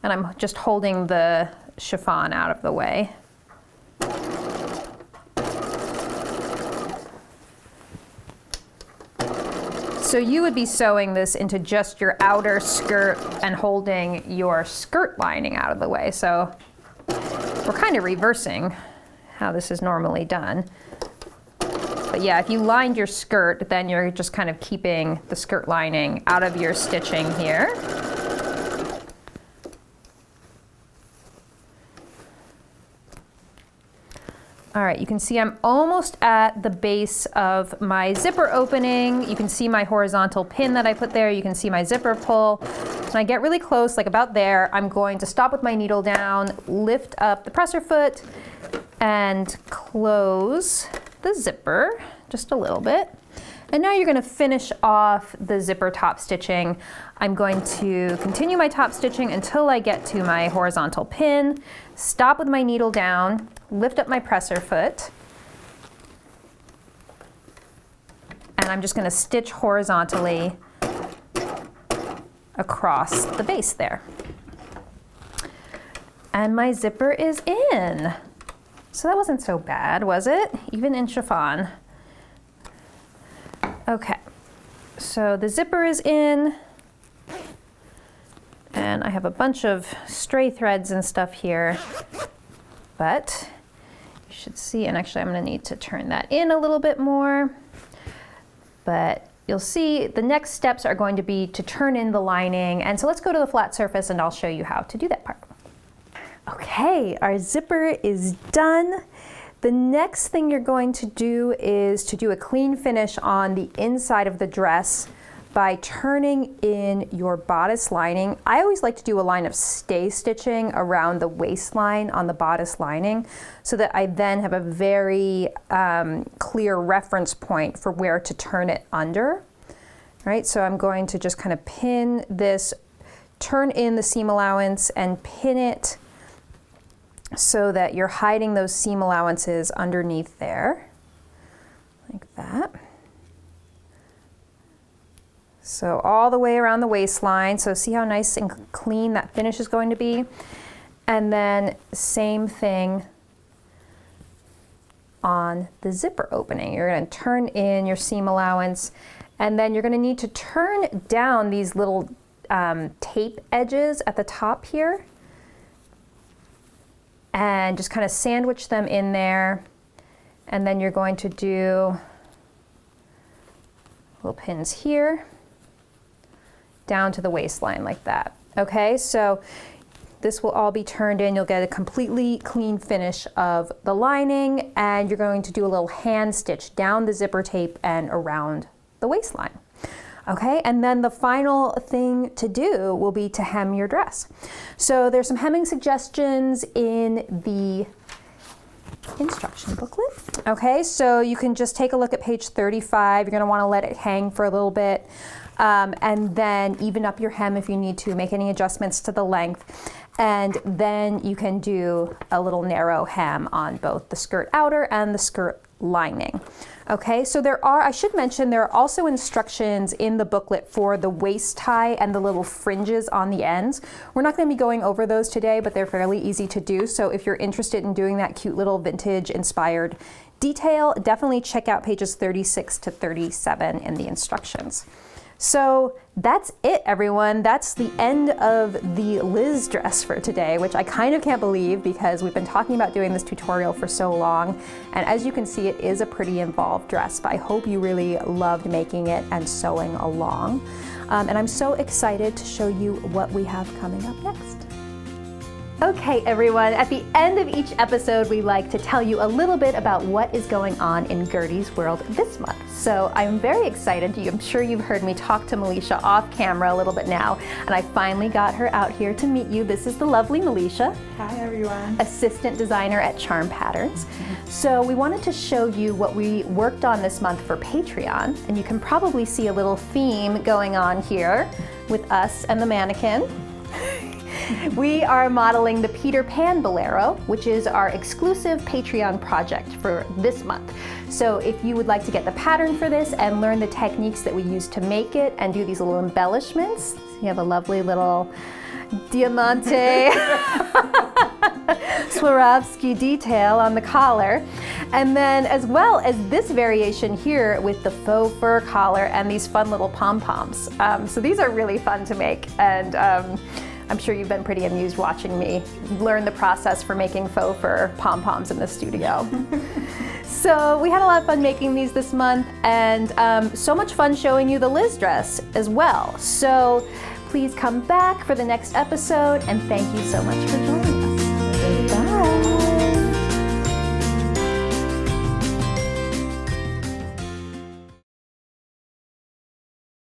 And I'm just holding the chiffon out of the way. So you would be sewing this into just your outer skirt and holding your skirt lining out of the way. So we're kind of reversing how this is normally done. But yeah, if you lined your skirt, then you're just kind of keeping the skirt lining out of your stitching here. All right, you can see I'm almost at the base of my zipper opening. You can see my horizontal pin that I put there. You can see my zipper pull. When I get really close, like about there, I'm going to stop with my needle down, lift up the presser foot, and close the zipper just a little bit. And now you're going to finish off the zipper top stitching. I'm going to continue my top stitching until I get to my horizontal pin, stop with my needle down, lift up my presser foot, and I'm just going to stitch horizontally across the base there. And my zipper is in. So that wasn't so bad, was it? Even in chiffon. Okay, so the zipper is in, and I have a bunch of stray threads and stuff here, but you should see, and actually I'm going to need to turn that in a little bit more, but you'll see the next steps are going to be to turn in the lining. And so let's go to the flat surface and I'll show you how to do that part. Okay, our zipper is done. The next thing you're going to do is to do a clean finish on the inside of the dress by turning in your bodice lining. I always like to do a line of stay stitching around the waistline on the bodice lining so that I then have a very clear reference point for where to turn it under. Right, so I'm going to just kind of pin this, turn in the seam allowance and pin it so that you're hiding those seam allowances underneath there, like that. So all the way around the waistline. So see how nice and clean that finish is going to be? And then same thing on the zipper opening. You're going to turn in your seam allowance, and then you're going to need to turn down these little tape edges at the top here and just kind of sandwich them in there. And then you're going to do little pins here down to the waistline like that. Okay, so this will all be turned in. You'll get a completely clean finish of the lining, and you're going to do a little hand stitch down the zipper tape and around the waistline. Okay, and then the final thing to do will be to hem your dress. So there's some hemming suggestions in the instruction booklet. Okay, so you can just take a look at page 35. You're going to want to let it hang for a little bit, and then even up your hem if you need to, make any adjustments to the length, and then you can do a little narrow hem on both the skirt outer and the skirt lining. Okay, so I should mention, there are also instructions in the booklet for the waist tie and the little fringes on the ends. We're not going to be going over those today, but they're fairly easy to do. So if you're interested in doing that cute little vintage inspired detail, definitely check out pages 36 to 37 in the instructions. So that's it, everyone. That's the end of the Liz dress for today, which I kind of can't believe because we've been talking about doing this tutorial for so long. And as you can see, it is a pretty involved dress, but I hope you really loved making it and sewing along. And I'm so excited to show you what we have coming up next. Okay, everyone, at the end of each episode, we like to tell you a little bit about what is going on in Gertie's world this month. So I'm very excited. I'm sure you've heard me talk to Melisha off camera a little bit now, and I finally got her out here to meet you. This is the lovely Melisha. Hi, everyone. Assistant designer at Charm Patterns. So we wanted to show you what we worked on this month for Patreon, and you can probably see a little theme going on here with us and the mannequin. We are modeling the Peter Pan Bolero, which is our exclusive Patreon project for this month. So if you would like to get the pattern for this and learn the techniques that we use to make it and do these little embellishments, so you have a lovely little diamante Swarovski detail on the collar. And then as well as this variation here with the faux fur collar and these fun little pom-poms. So these are really fun to make, and I'm sure you've been pretty amused watching me learn the process for making faux fur pom-poms in the studio. So we had a lot of fun making these this month, and so much fun showing you the Liz dress as well. So please come back for the next episode, and thank you so much for joining us.